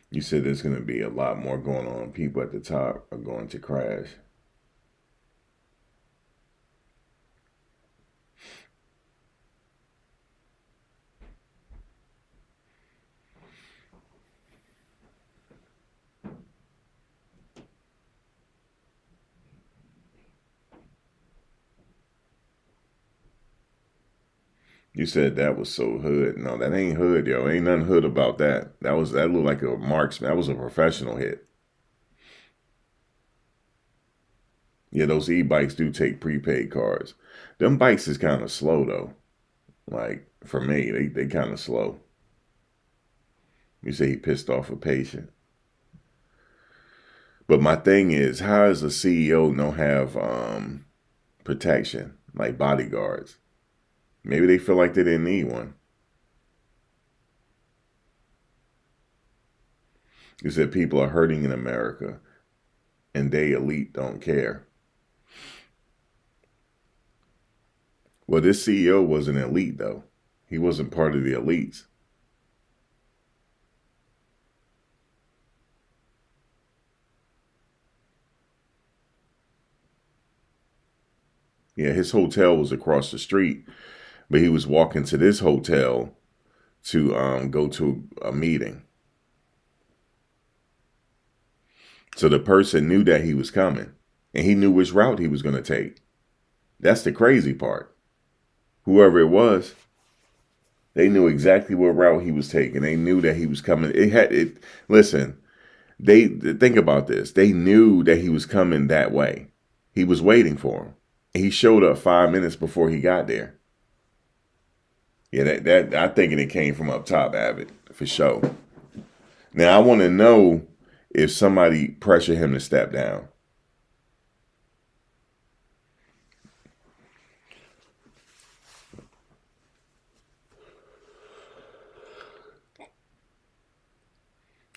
You said there's going to be a lot more going on. People at the top are going to crash. You said that was so hood. No, that ain't hood, yo. Ain't nothing hood about that. That looked like a marksman. That was a professional hit. Yeah, those e-bikes do take prepaid cards. Them bikes is kind of slow though. Like for me, they kind of slow. You say he pissed off a patient. But my thing is, how does a CEO don't have protection, like bodyguards? Maybe they feel like they didn't need one. You said people are hurting in America and they elite don't care. Well, this CEO was an elite though. He wasn't part of the elites. Yeah, his hotel was across the street, but he was walking to this hotel to go to a meeting. So the person knew that he was coming, and he knew which route he was going to take. That's the crazy part. Whoever it was, they knew exactly what route he was taking. They knew that he was coming. Listen, they think about this. They knew that he was coming that way. He was waiting for him. He showed up 5 minutes before he got there. Yeah, that I think it came from up top, Abbott, for sure. Now I want to know if somebody pressured him to step down.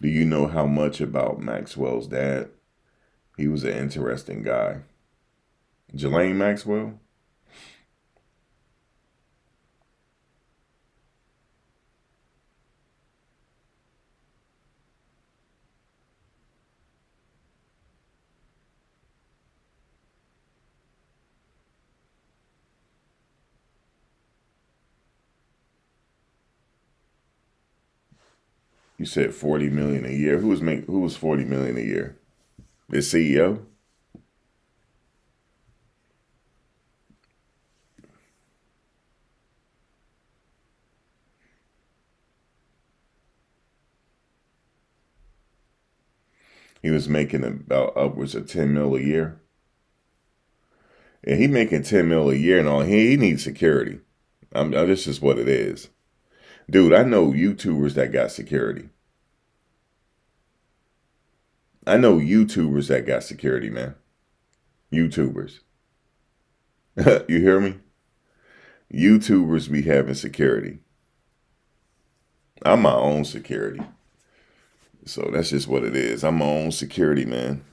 Do you know how much about Maxwell's dad? He was an interesting guy. Ghislaine Maxwell? You said 40 million a year. Who was 40 million a year? The CEO? He was making about upwards of 10 mil a year. And he making 10 mil a year and all. He needs security. This is what it is. Dude, I know YouTubers that got security. I know YouTubers that got security, man. YouTubers. You hear me? YouTubers be having security. I'm my own security. So that's just what it is. I'm my own security, man.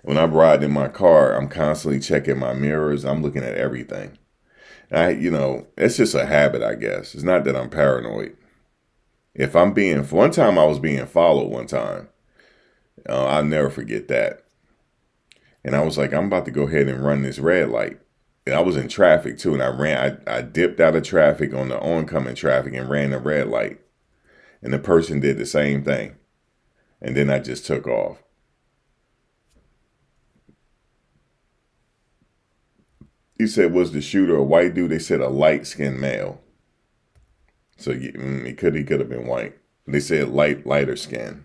When I'm riding in my car, I'm constantly checking my mirrors. I'm looking at everything. It's just a habit, I guess. It's not that I'm paranoid. One time I was being followed one time. I'll never forget that. And I was like, I'm about to go ahead and run this red light. And I was in traffic too. And I dipped out of traffic on the oncoming traffic and ran the red light. And the person did the same thing. And then I just took off. You said, was the shooter a white dude? They said a light-skinned male. So he could have been white. They said lighter skin.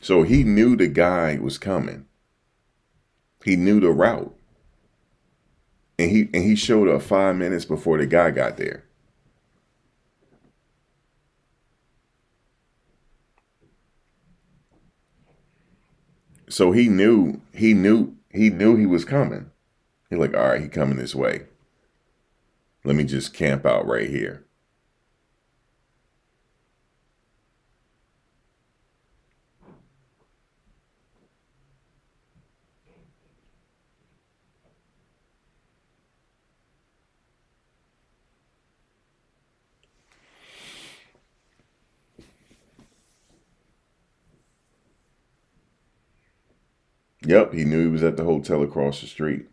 So he knew the guy was coming. He knew the route. And he showed up 5 minutes before the guy got there. So he knew he was coming. He's like, all right, he coming this way. Let me just camp out right here. Yep, he knew he was at the hotel across the street.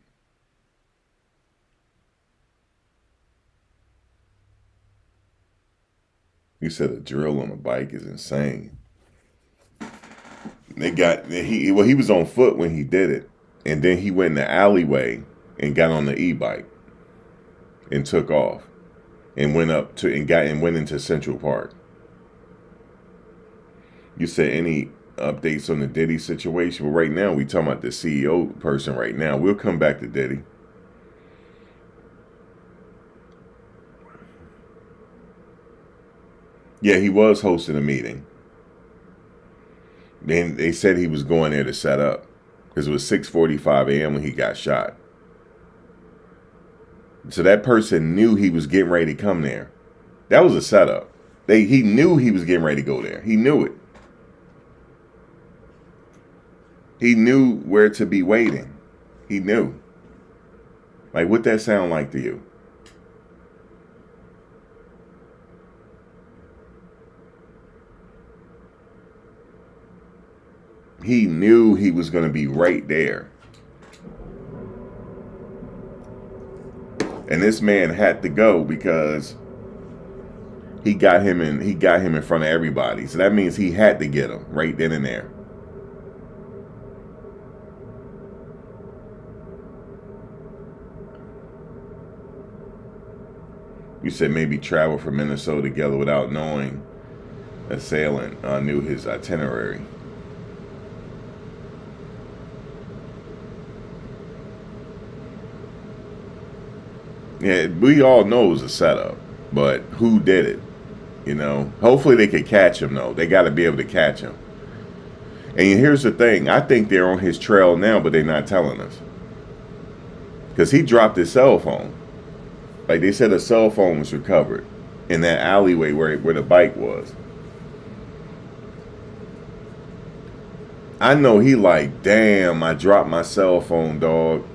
He said a drill on a bike is insane. He was on foot when he did it, and then he went in the alleyway and got on the e-bike and took off and went into Central Park. You said any updates on the Diddy situation? Well, right now we talking about the CEO person right now. We'll come back to Diddy. Yeah, he was hosting a meeting. Then they said he was going there to set up because it was 6:45 a.m. when he got shot. So that person knew he was getting ready to come there. That was a setup. He knew he was getting ready to go there. He knew it. He knew where to be waiting. He knew. Like, what that sound like to you? He knew he was going to be right there. And this man had to go because he got him in front of everybody. So that means he had to get him right then and there. You said maybe travel from Minnesota together without knowing assailant knew his itinerary. Yeah, we all know it was a setup, but who did it? You know, hopefully they could catch him though. They got to be able to catch him. And here's the thing. I think they're on his trail now, but they're not telling us. Because he dropped his cell phone. Like they said, a cell phone was recovered in that alleyway where the bike was. I know he like, damn, I dropped my cell phone, dog.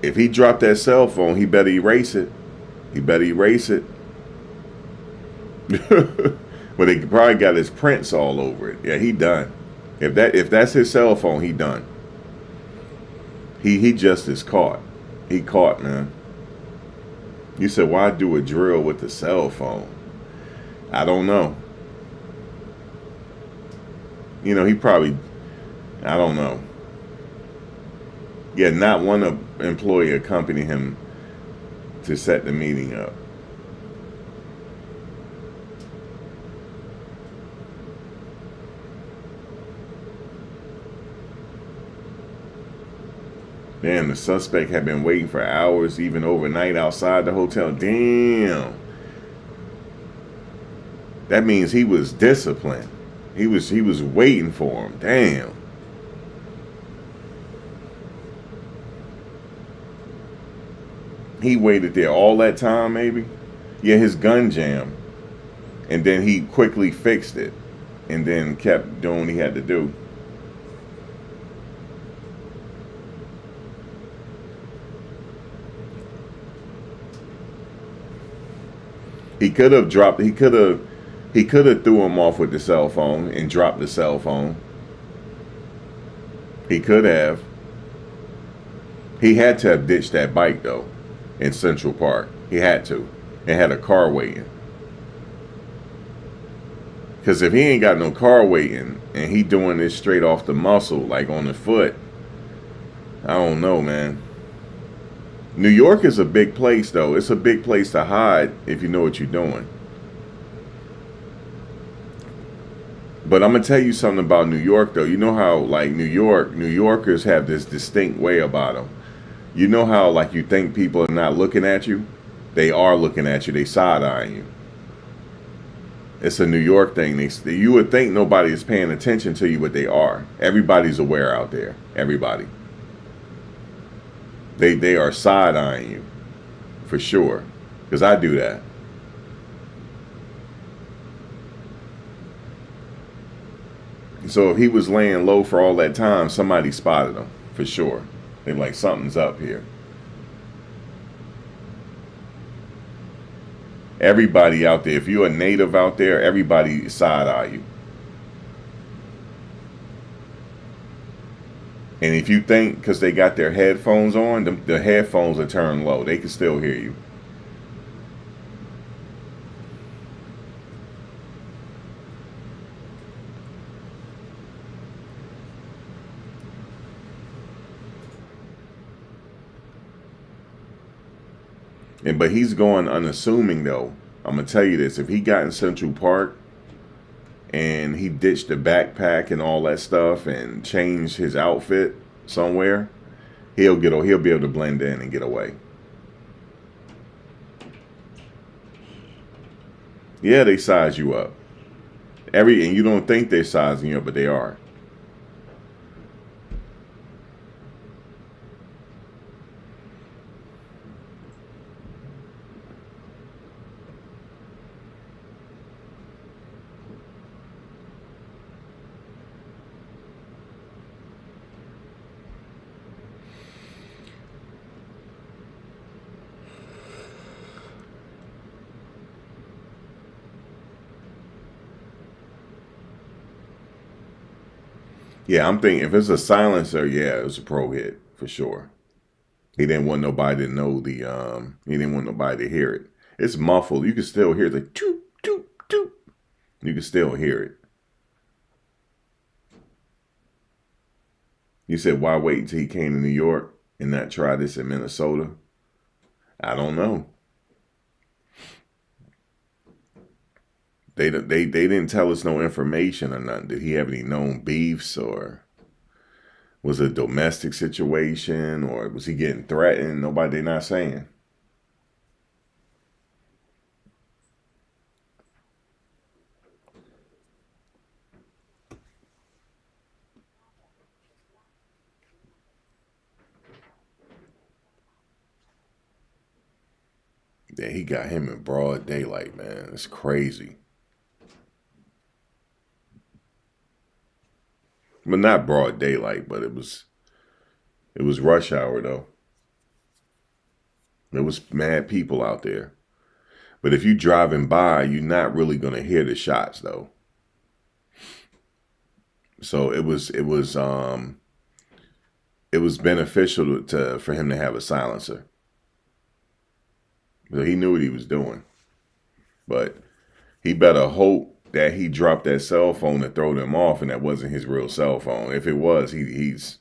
If he dropped that cell phone, he better erase it. He better erase it. But they probably got his prints all over it. Yeah, he done. If that's his cell phone, he done. He just is caught. He caught, man. You said, why do a drill with the cell phone? I don't know. You know, he probably, I don't know. Yeah, not one employee accompanied him to set the meeting up. Damn, the suspect had been waiting for hours, even overnight outside the hotel. Damn. That means he was disciplined. He was waiting for him. Damn. He waited there all that time, maybe? Yeah, his gun jammed. And then he quickly fixed it. And then kept doing what he had to do. He could have threw him off with the cell phone and dropped the cell phone. He could have. He had to have ditched that bike though in Central Park. He had to. And had a car waiting. Because if he ain't got no car waiting and he doing this straight off the muscle, like on the foot, I don't know, man. New York is a big place, though. It's a big place to hide if you know what you're doing. But I'm gonna tell you something about New York, though. You know how, like, New Yorkers have this distinct way about them. You know how, like, you think people are not looking at you? They are looking at you. They side-eyeing you. It's a New York thing. You would think nobody is paying attention to you, but they are. Everybody's aware out there. Everybody. They are side-eyeing you, for sure. Because I do that. So if he was laying low for all that time, somebody spotted him, for sure. They're like, something's up here. Everybody out there, if you're a native out there, everybody side-eye you. And if you think, because they got their headphones on, the headphones are turned low. They can still hear you. But he's going unassuming, though. I'm going to tell you this. If he got in Central Park and he ditched the backpack and all that stuff and changed his outfit somewhere, he'll be able to blend in and get away. Yeah, they size you up. And you don't think they're sizing you up, but they are. Yeah, I'm thinking if it's a silencer, yeah, it was a pro hit for sure. He didn't want nobody to know he didn't want nobody to hear it. It's muffled. You can still hear the toot, toot, toot. You can still hear it. You said, why wait until he came to New York and not try this in Minnesota? I don't know. They didn't tell us no information or nothing. Did he have any known beefs, or was it a domestic situation, or was he getting threatened? They're not saying. Yeah, he got him in broad daylight, man. It's crazy. But not broad daylight, but it was rush hour, though. There was mad people out there. But if you driving by, you're not really gonna hear the shots, though. So it was beneficial for him to have a silencer. So he knew what he was doing. But he better hope that he dropped that cell phone to throw them off, and that wasn't his real cell phone. If it was, he's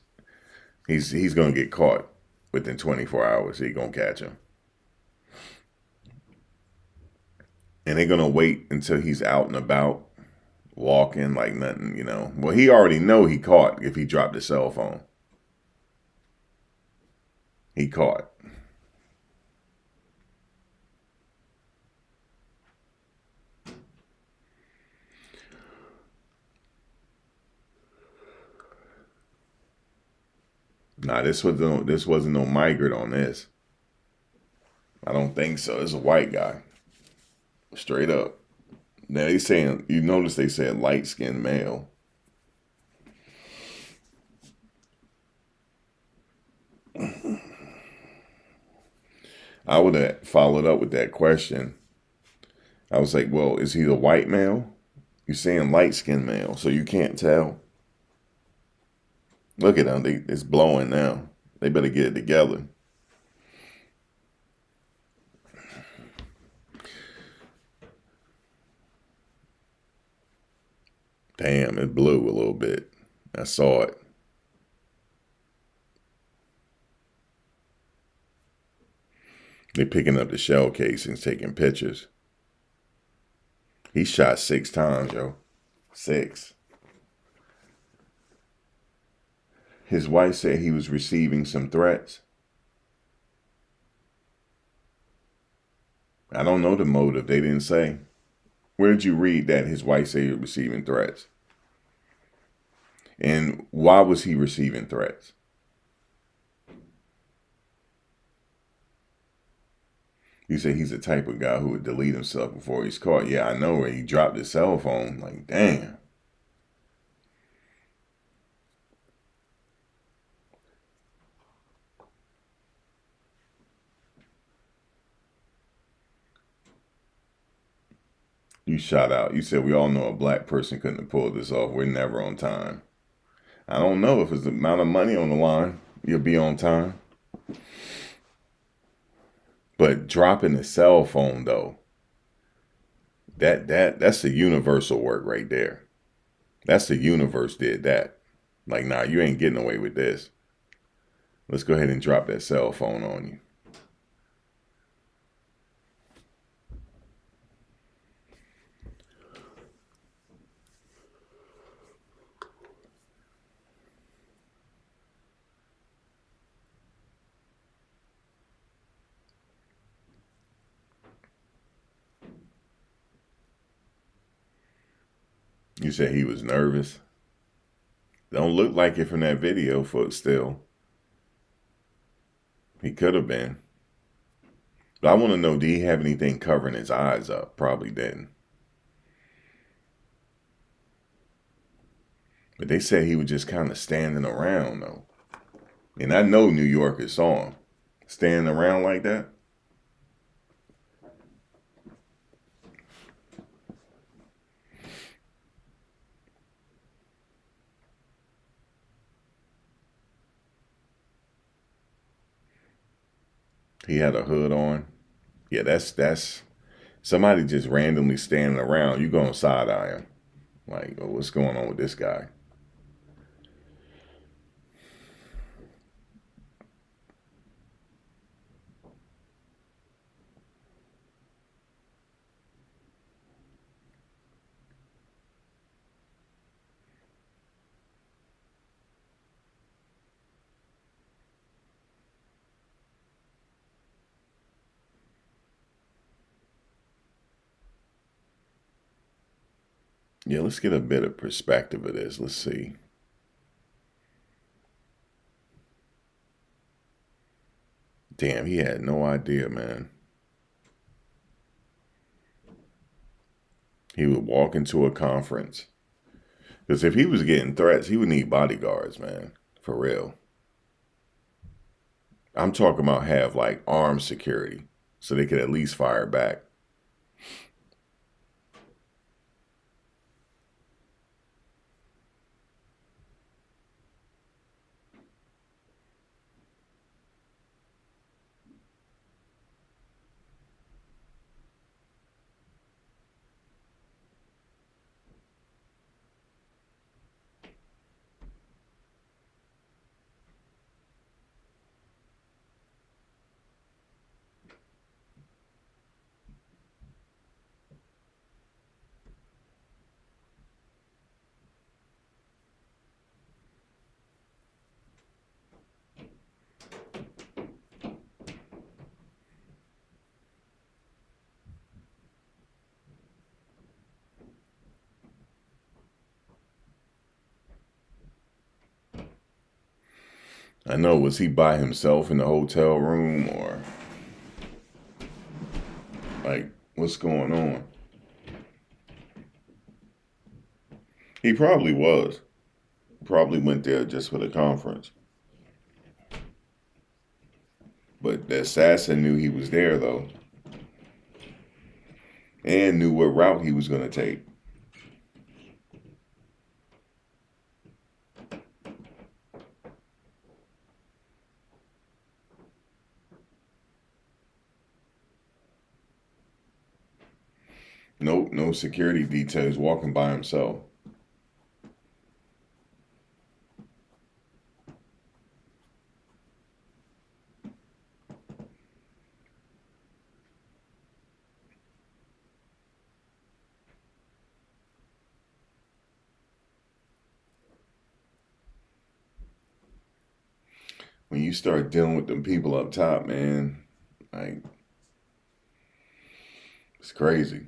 gonna get caught within 24 hours. He's gonna catch him, and they're gonna wait until he's out and about, walking like nothing, you know. Well, he already know he caught if he dropped his cell phone. He caught. Nah, this wasn't no migrant on this. I don't think so. It's a white guy. Straight up. Now they saying, you notice they said light-skinned male. I would have followed up with that question. I was like, well, is he the white male? You're saying light-skinned male, so you can't tell. Look at them. It's blowing now. They better get it together. Damn, it blew a little bit. I saw it. They're picking up the shell casings, taking pictures. He shot 6 times, yo. 6. His wife said he was receiving some threats. I don't know the motive. They didn't say. Where did you read that his wife said he was receiving threats? And why was he receiving threats? You say he's the type of guy who would delete himself before he's caught. Yeah, I know. He dropped his cell phone. Like, damn. You shot out. You said we all know a black person couldn't have pulled this off. We're never on time. I don't know if it's the amount of money on the line, you'll be on time. But dropping the cell phone though, that's the universal work right there. That's the universe did that. Like, nah, you ain't getting away with this. Let's go ahead and drop that cell phone on you. You said he was nervous. Don't look like it from that video, foot still. He could have been. But I want to know, did he have anything covering his eyes up? Probably didn't. But they said he was just kind of standing around, though. And I know New Yorkers saw him. Standing around like that. He had a hood on. Yeah, that's somebody just randomly standing around. You gonna side eye him. Like, oh, what's going on with this guy? Yeah, let's get a bit of perspective of this. Let's see. Damn, he had no idea, man. He would walk into a conference. Because if he was getting threats, he would need bodyguards, man. For real. I'm talking about have like armed security so they could at least fire back. I know, was he by himself in the hotel room or like what's going on? He probably was. Probably went there just for the conference. But the assassin knew he was there though. And knew what route he was going to take. Nope, no security details, walking by himself. when you start dealing with them people up top, man, like, it's crazy.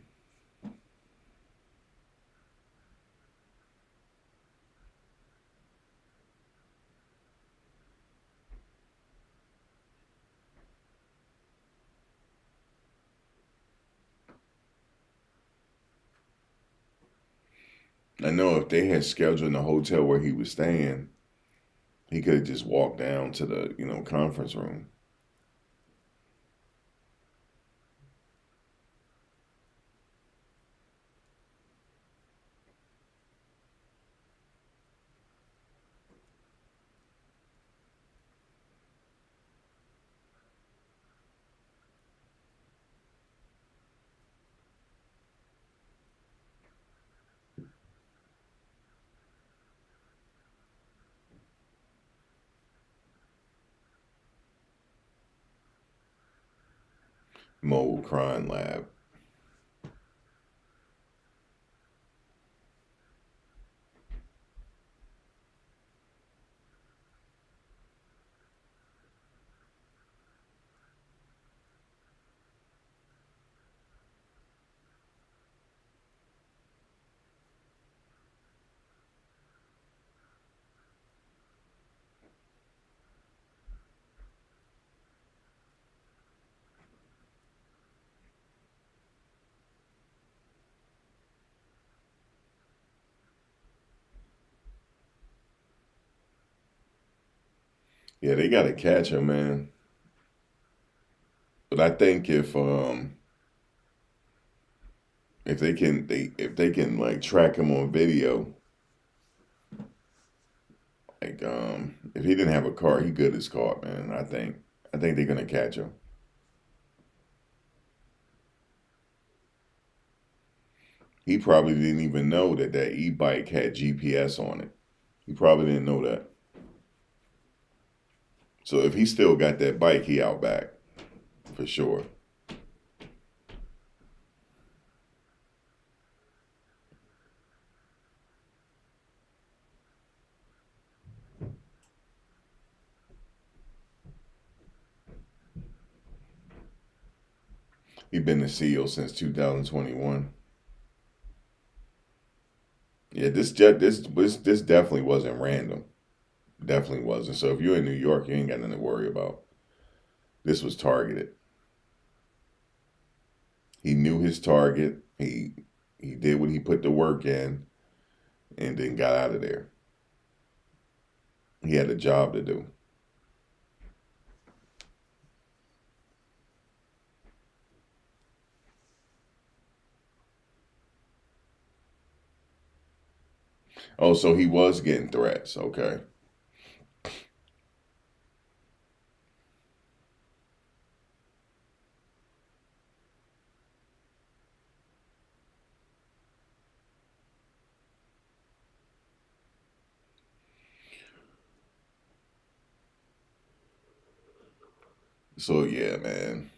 I know if they had scheduled in the hotel where he was staying, he could have just walked down to the, conference room. Mole crime lab. Yeah, they got to catch him, man. But I think if they can like track him on video, like if he didn't have a car, he good as caught, man. I think they're gonna catch him. He probably didn't even know that e-bike had GPS on it. He probably didn't know that. So if he still got that bike, he out back for sure. He been the CEO since 2021. Yeah, this definitely wasn't random. Definitely wasn't. So if you're in New York, you ain't got nothing to worry about. This was targeted. He knew his target. He did what he put the work in, and then got out of there. He had a job to do. Oh, so he was getting threats. Okay. So yeah, man.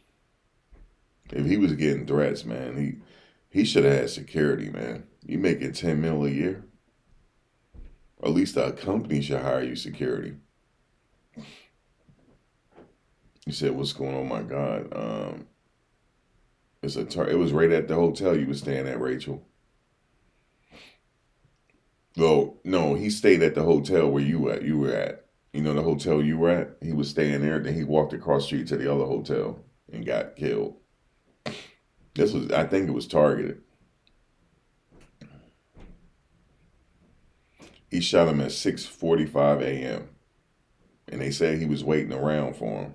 If he was getting threats, man, he should have had security, man. You making 10 mil a year? Or at least a company should hire you security. You said, what's going on? My God. It was right at the hotel you was staying at, Rachel. Well, no, he stayed at the hotel where you were at. You know the hotel you were at? He was staying there, then he walked across the street to the other hotel and got killed. I think it was targeted. He shot him at 6:45 a.m. And they said he was waiting around for him.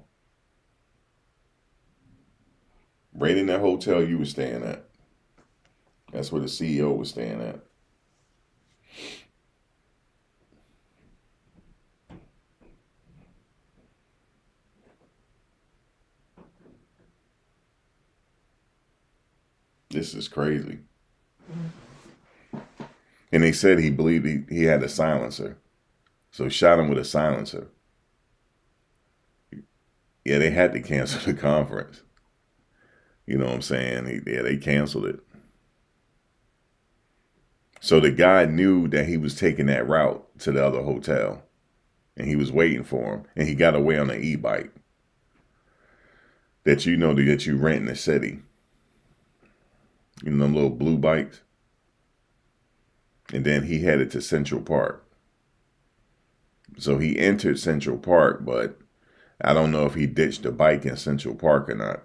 Right in that hotel you were staying at. That's where the CEO was staying at. This is crazy. And they said he believed he had a silencer. So shot him with a silencer. Yeah, they had to cancel the conference. You know what I'm saying? They canceled it. So the guy knew that he was taking that route to the other hotel. and he was waiting for him, and he got away on an e-bike that that you rent in the city. You know, them little blue bikes. And then he headed to Central Park. So he entered Central Park, but I don't know if he ditched the bike in Central Park or not.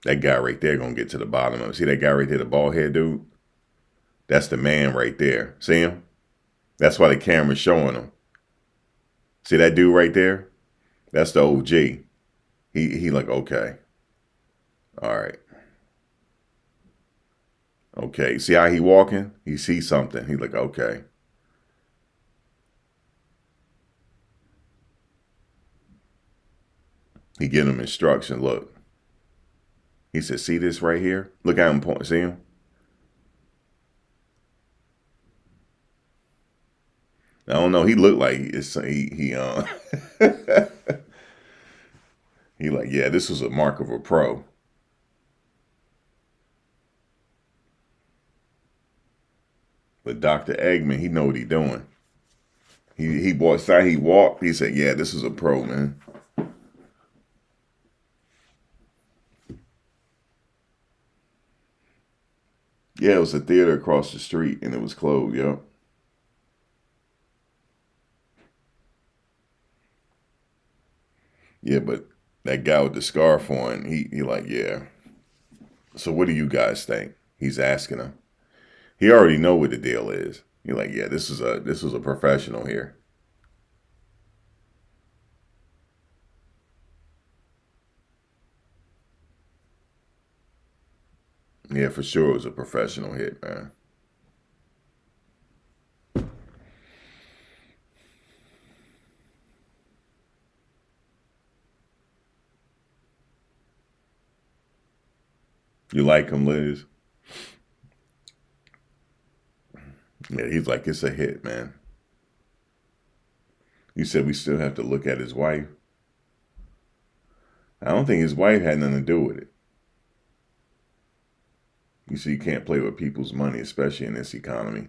That guy right there gonna get to the bottom of it. See that guy right there, the bald head dude? That's the man right there. See him? That's why the camera's showing him. See that dude right there? That's the OG. He like, okay. All right. Okay. See how he walking? He sees something. He like, okay. He give him instruction. Look. He said, see this right here? Look at him point. See him? I don't know. He looked like he he like, yeah, this was a mark of a pro. But Dr. Eggman, he know what he doing. He walked. He said, yeah, this is a pro, man. Yeah, it was a theater across the street and it was closed, yep. Yeah, but that guy with the scarf on, he like, yeah. So what do you guys think? He's asking him. He already know what the deal is. He like, yeah, this was a professional here. Yeah, for sure it was a professional hit, man. You like him, Liz? Yeah, he's like, it's a hit, man. You said we still have to look at his wife. I don't think his wife had nothing to do with it. You see, you can't play with people's money, especially in this economy.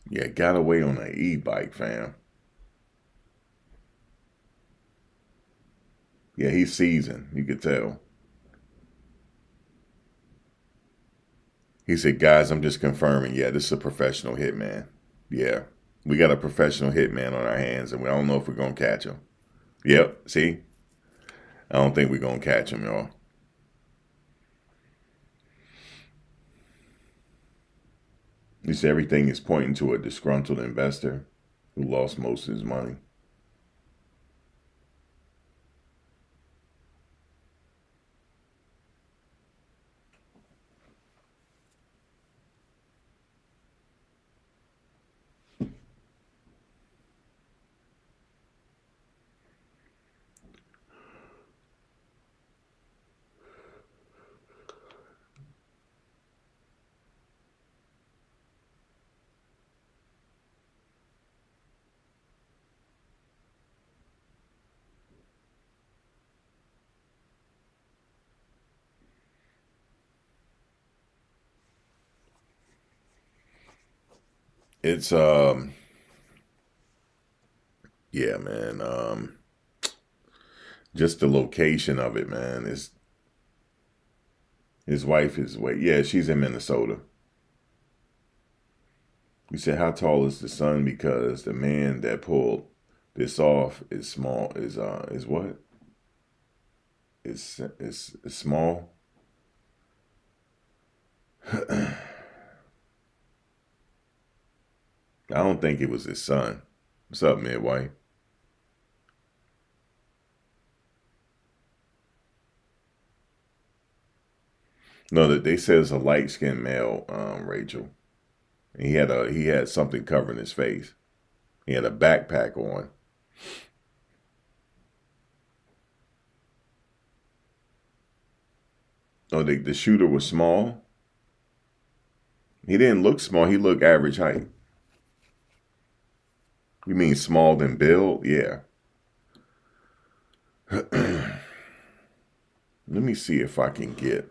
Yeah, got away on an e-bike, fam. Yeah, he's seasoned. You could tell. He said, guys, I'm just confirming. Yeah, this is a professional hitman. Yeah, we got a professional hitman on our hands, and we don't know if we're going to catch him. Yep, see? I don't think we're going to catch him, y'all. You see, everything is pointing to a disgruntled investor who lost most of his money. It's yeah, man. Just the location of it, man. Is his wife is yeah, she's in Minnesota. You said, how tall is the son? Because the man that pulled this off is small. Is what? Is small. I don't think it was his son. What's up, midwife? No, that they said it's a light skinned male, Rachel. And he had something covering his face. He had a backpack on. Oh, the shooter was small. He didn't look small. He looked average height. You mean small than build? Yeah. Let me see if I can get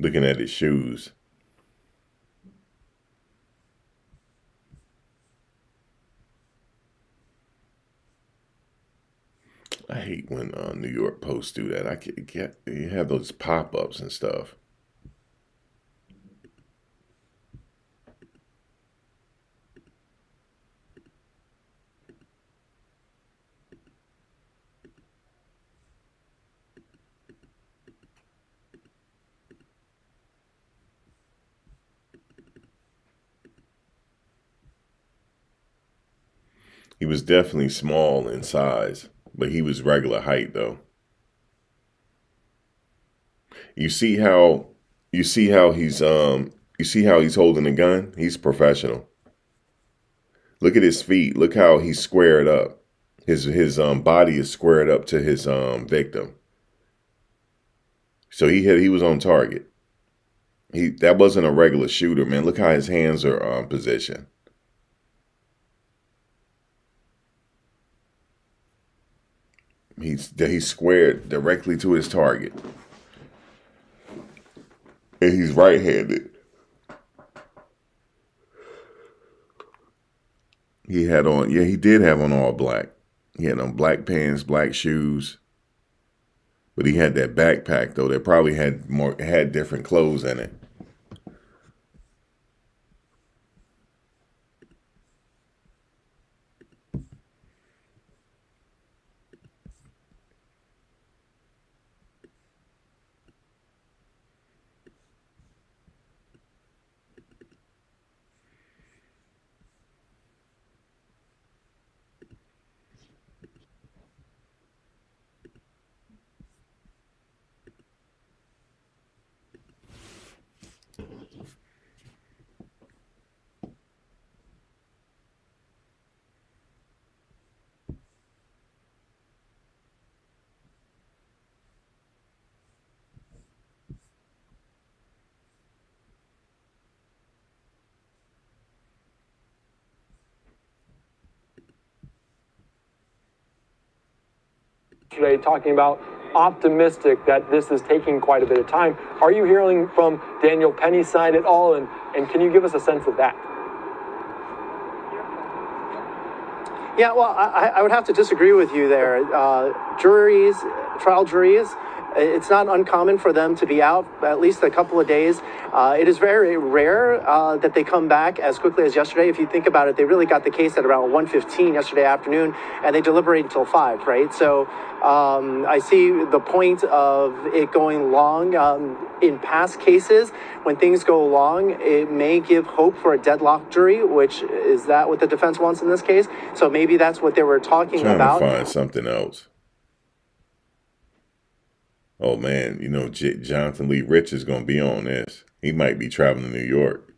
looking at his shoes. I hate when New York Post do that. I can't get, you have those pop-ups and stuff. He was definitely small in size, but he was regular height though. You see how you see how he's holding a gun? He's professional. Look at his feet. Look how he's squared up. His body is squared up to his victim. So he was on target. That wasn't a regular shooter, man. Look how his hands are positioned. He's squared directly to his target. And he's right-handed. He had on, yeah, he did have on all black. He had on black pants, black shoes. But he had that backpack though that probably had different clothes in it. Today talking about optimistic that this is taking quite a bit of time. Are you hearing from Daniel Penny's side at all, and can you give us a sense of that? Yeah, well, I would have to disagree with you there. Trial juries, it's not uncommon for them to be out at least a couple of days. It is very rare that they come back as quickly as yesterday. If you think about it, they really got the case at around 1:15 yesterday afternoon, and they deliberate until 5, right? So I see the point of it going long. In past cases, when things go long, it may give hope for a deadlock jury, which is that what the defense wants in this case. So maybe that's what they were talking about. Trying to find something else. Oh man, Jonathan Lee Rich is going to be on this. He might be traveling to New York.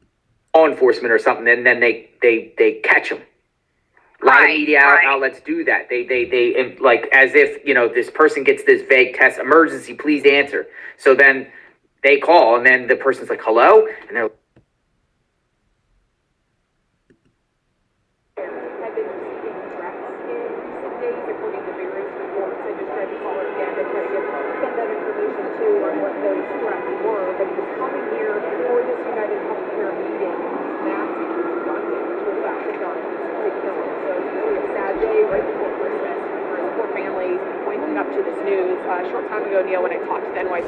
Law enforcement or something, and then they catch him. A lot of media outlets do that. They like as if this person gets this vague test, emergency, please answer. So then they call, and then the person's like, hello, and they're. Day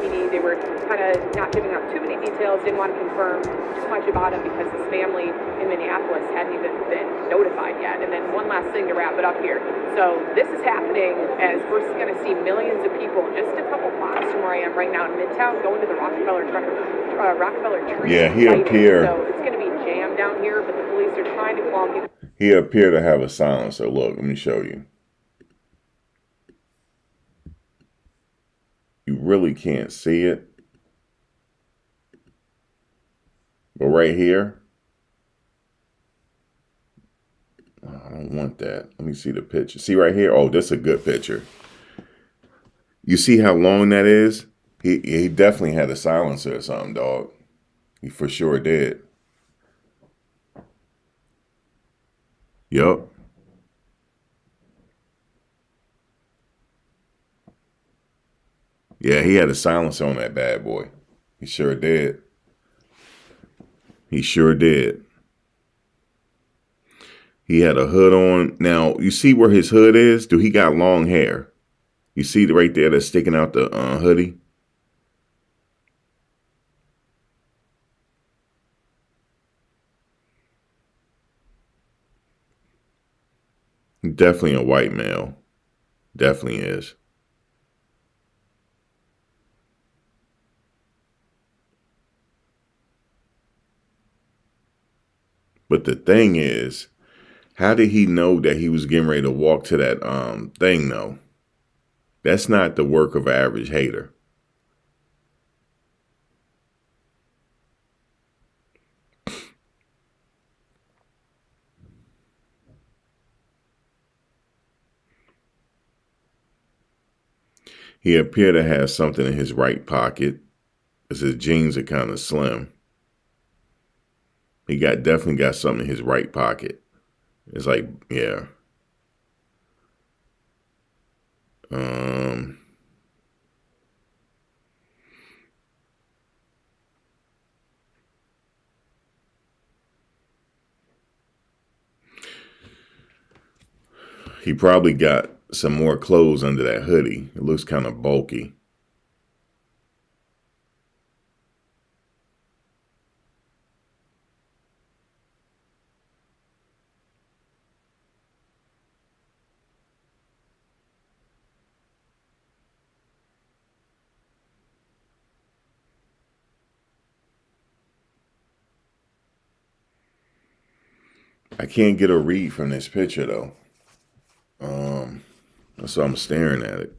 NYPD. They were kind of not giving out too many details, didn't want to confirm too much about him because his family in Minneapolis hadn't even been notified yet. And then one last thing to wrap it up here. So this is happening as we're going to see millions of people just a couple blocks from where I am right now in Midtown going to the Rockefeller tree. Yeah, he lighting. appear. So it's going to be jammed down here, but the police are trying to calm people. He appear to have a silencer. Look, let me show you. You really can't see it. But right here, oh, I don't want that. Let me see the picture. See right here? Oh, this is a good picture. You see how long that is? He definitely had a silencer or something, dog. He for sure did. Yup. Yeah, he had a silencer on that bad boy. He sure did. He sure did. He had a hood on. Now, you see where his hood is? He got long hair? You see right there that's sticking out the hoodie? Definitely a white male. Definitely is. But the thing is, how did he know that he was getting ready to walk to that thing though? That's not the work of an average hater. He appeared to have something in his right pocket, because his jeans are kind of slim. He definitely got something in his right pocket. It's like, yeah. He probably got some more clothes under that hoodie. It looks kind of bulky. I can't get a read from this picture though. So I'm staring at it.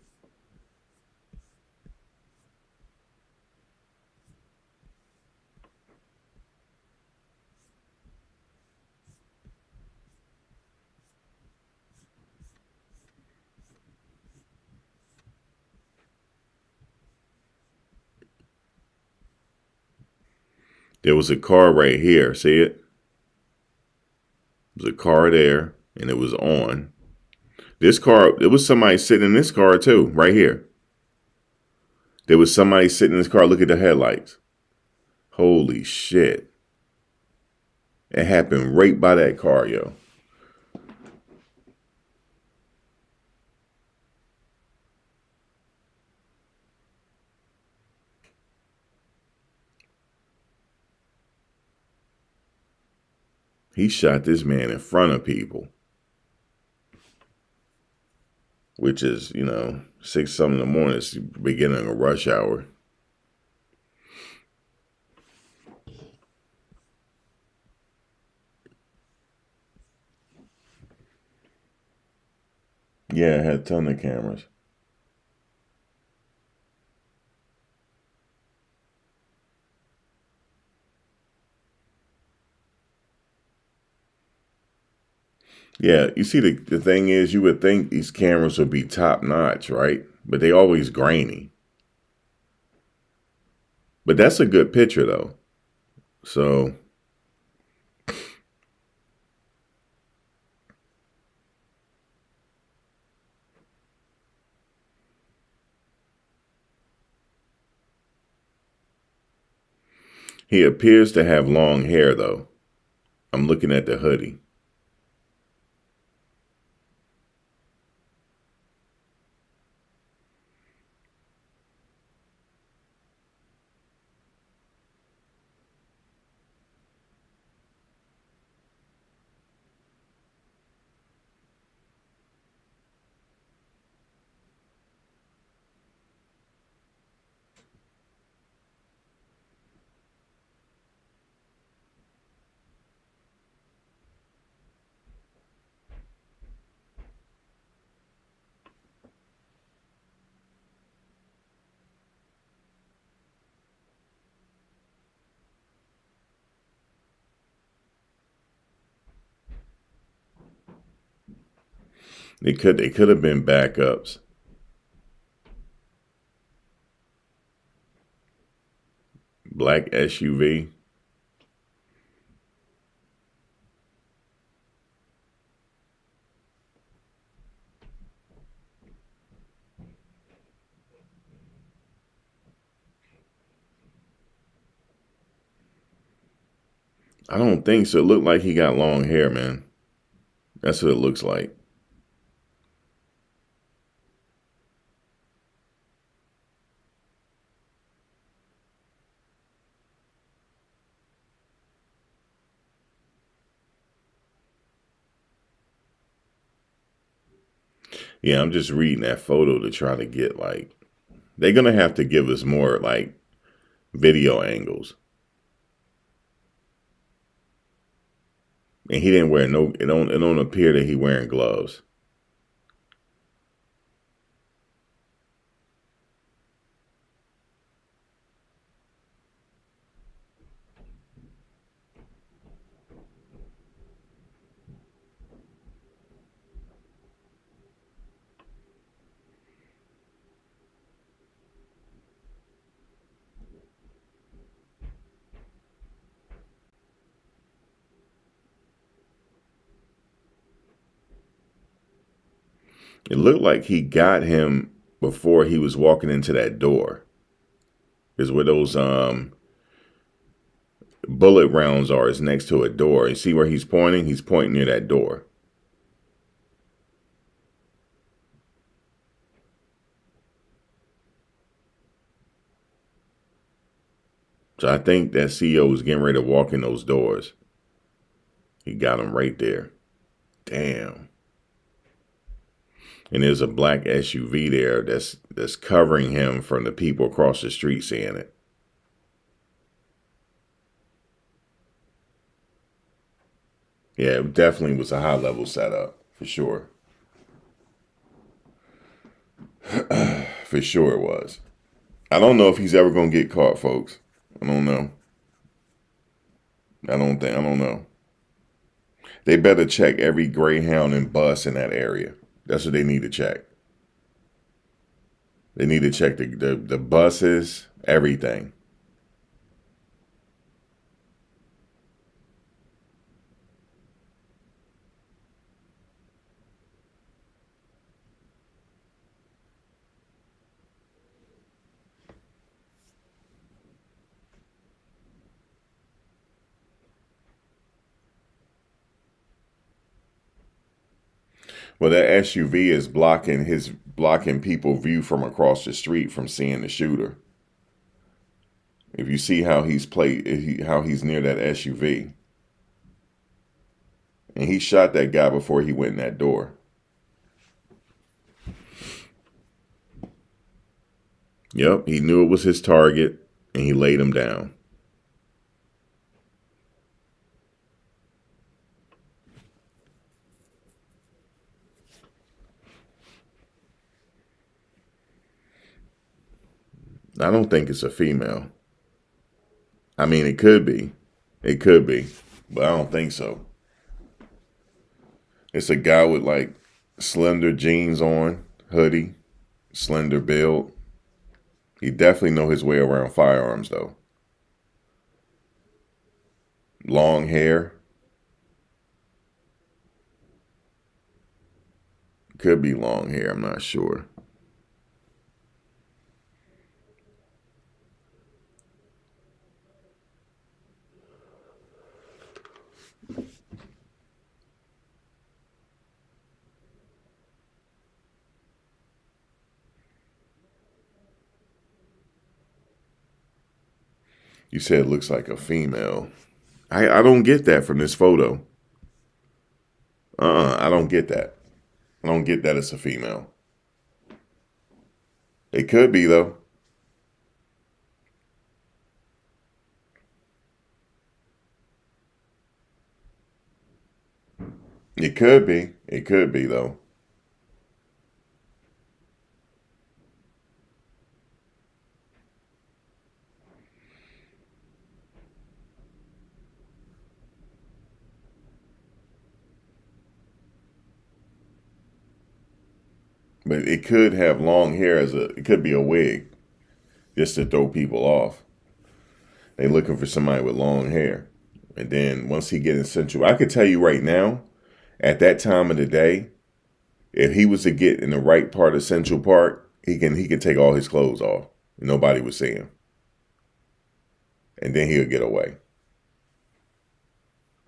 There was a car right here. See it? There was a car there, and it was on. This car, there was somebody sitting in this car too, right here. There was somebody sitting in this car. Look at the headlights. Holy shit. It happened right by that car, yo. He shot this man in front of people. Which is, 6 something in the morning. It's the beginning of rush hour. Yeah, it had a ton of cameras. Yeah, you see, the thing is, you would think these cameras would be top notch, right? But they always grainy. But that's a good picture, though. So, he appears to have long hair, though. I'm looking at the hoodie. They could have been backups. Black SUV. I don't think so. It looked like he got long hair, man. That's what it looks like. Yeah, I'm just reading that photo to try to get like, they're going to have to give us more like video angles. And he didn't wear it don't appear that he wearing gloves. It looked like he got him before he was walking into that door. Is where those bullet rounds are, is next to a door. You see where he's pointing? He's pointing near that door. So I think that CEO was getting ready to walk in those doors. He got him right there. Damn. And there's a black SUV there that's covering him from the people across the street seeing it. Yeah, it definitely was a high level setup, for sure. For sure it was. I don't know if he's ever going to get caught, folks. I don't know. I don't know. They better check every Greyhound and bus in that area. That's what they need to check. They need to check the buses, everything. Well, that SUV is blocking people view from across the street from seeing the shooter. If you see how how he's near that SUV, and he shot that guy before he went in that door. Yep, he knew it was his target, and he laid him down. I don't think it's a female. I mean, it could be. It could be, but I don't think so. It's a guy with like slender jeans on, hoodie, slender build. He definitely know his way around firearms though. Long hair. Could be long hair, I'm not sure. You said it looks like a female. I don't get that from this photo. I don't get that. I don't get that it's a female. It could be though. It could be. It could be though. But it could have long hair it could be a wig, just to throw people off. They looking for somebody with long hair. And then once he get in Central, I could tell you right now, at that time of the day, if he was to get in the right part of Central Park, he can take all his clothes off. Nobody would see him. And then he'll get away.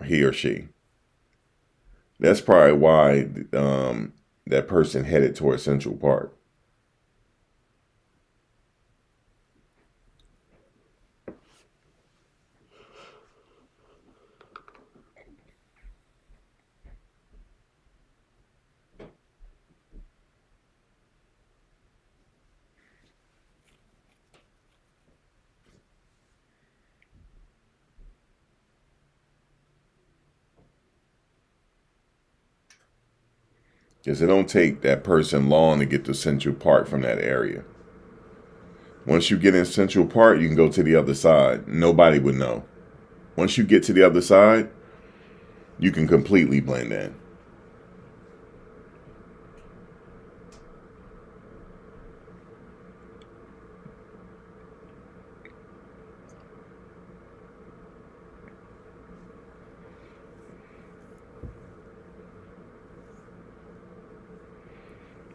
He or she. That's probably why that person headed towards Central Park. Because it don't take that person long to get to Central Park from that area. Once you get in Central Park, you can go to the other side. Nobody would know. Once you get to the other side, you can completely blend in.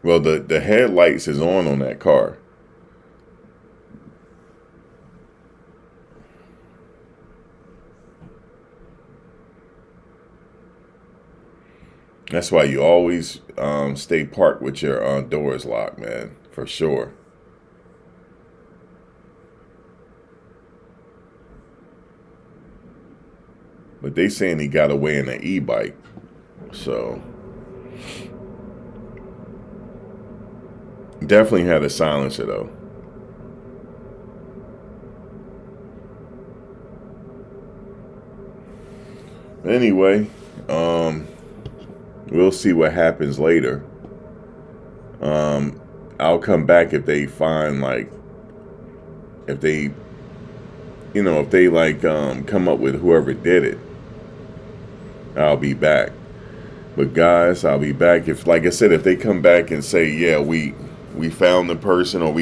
Well, the headlights is on that car. That's why you always stay parked with your doors locked, man, for sure. But they saying he got away in an e-bike, so definitely had a silencer though. Anyway, we'll see what happens later. I'll come back if they find if they come up with whoever did it. I'll be back. But guys, I'll be back if, like I said, if they come back and say, yeah, we found the person, or we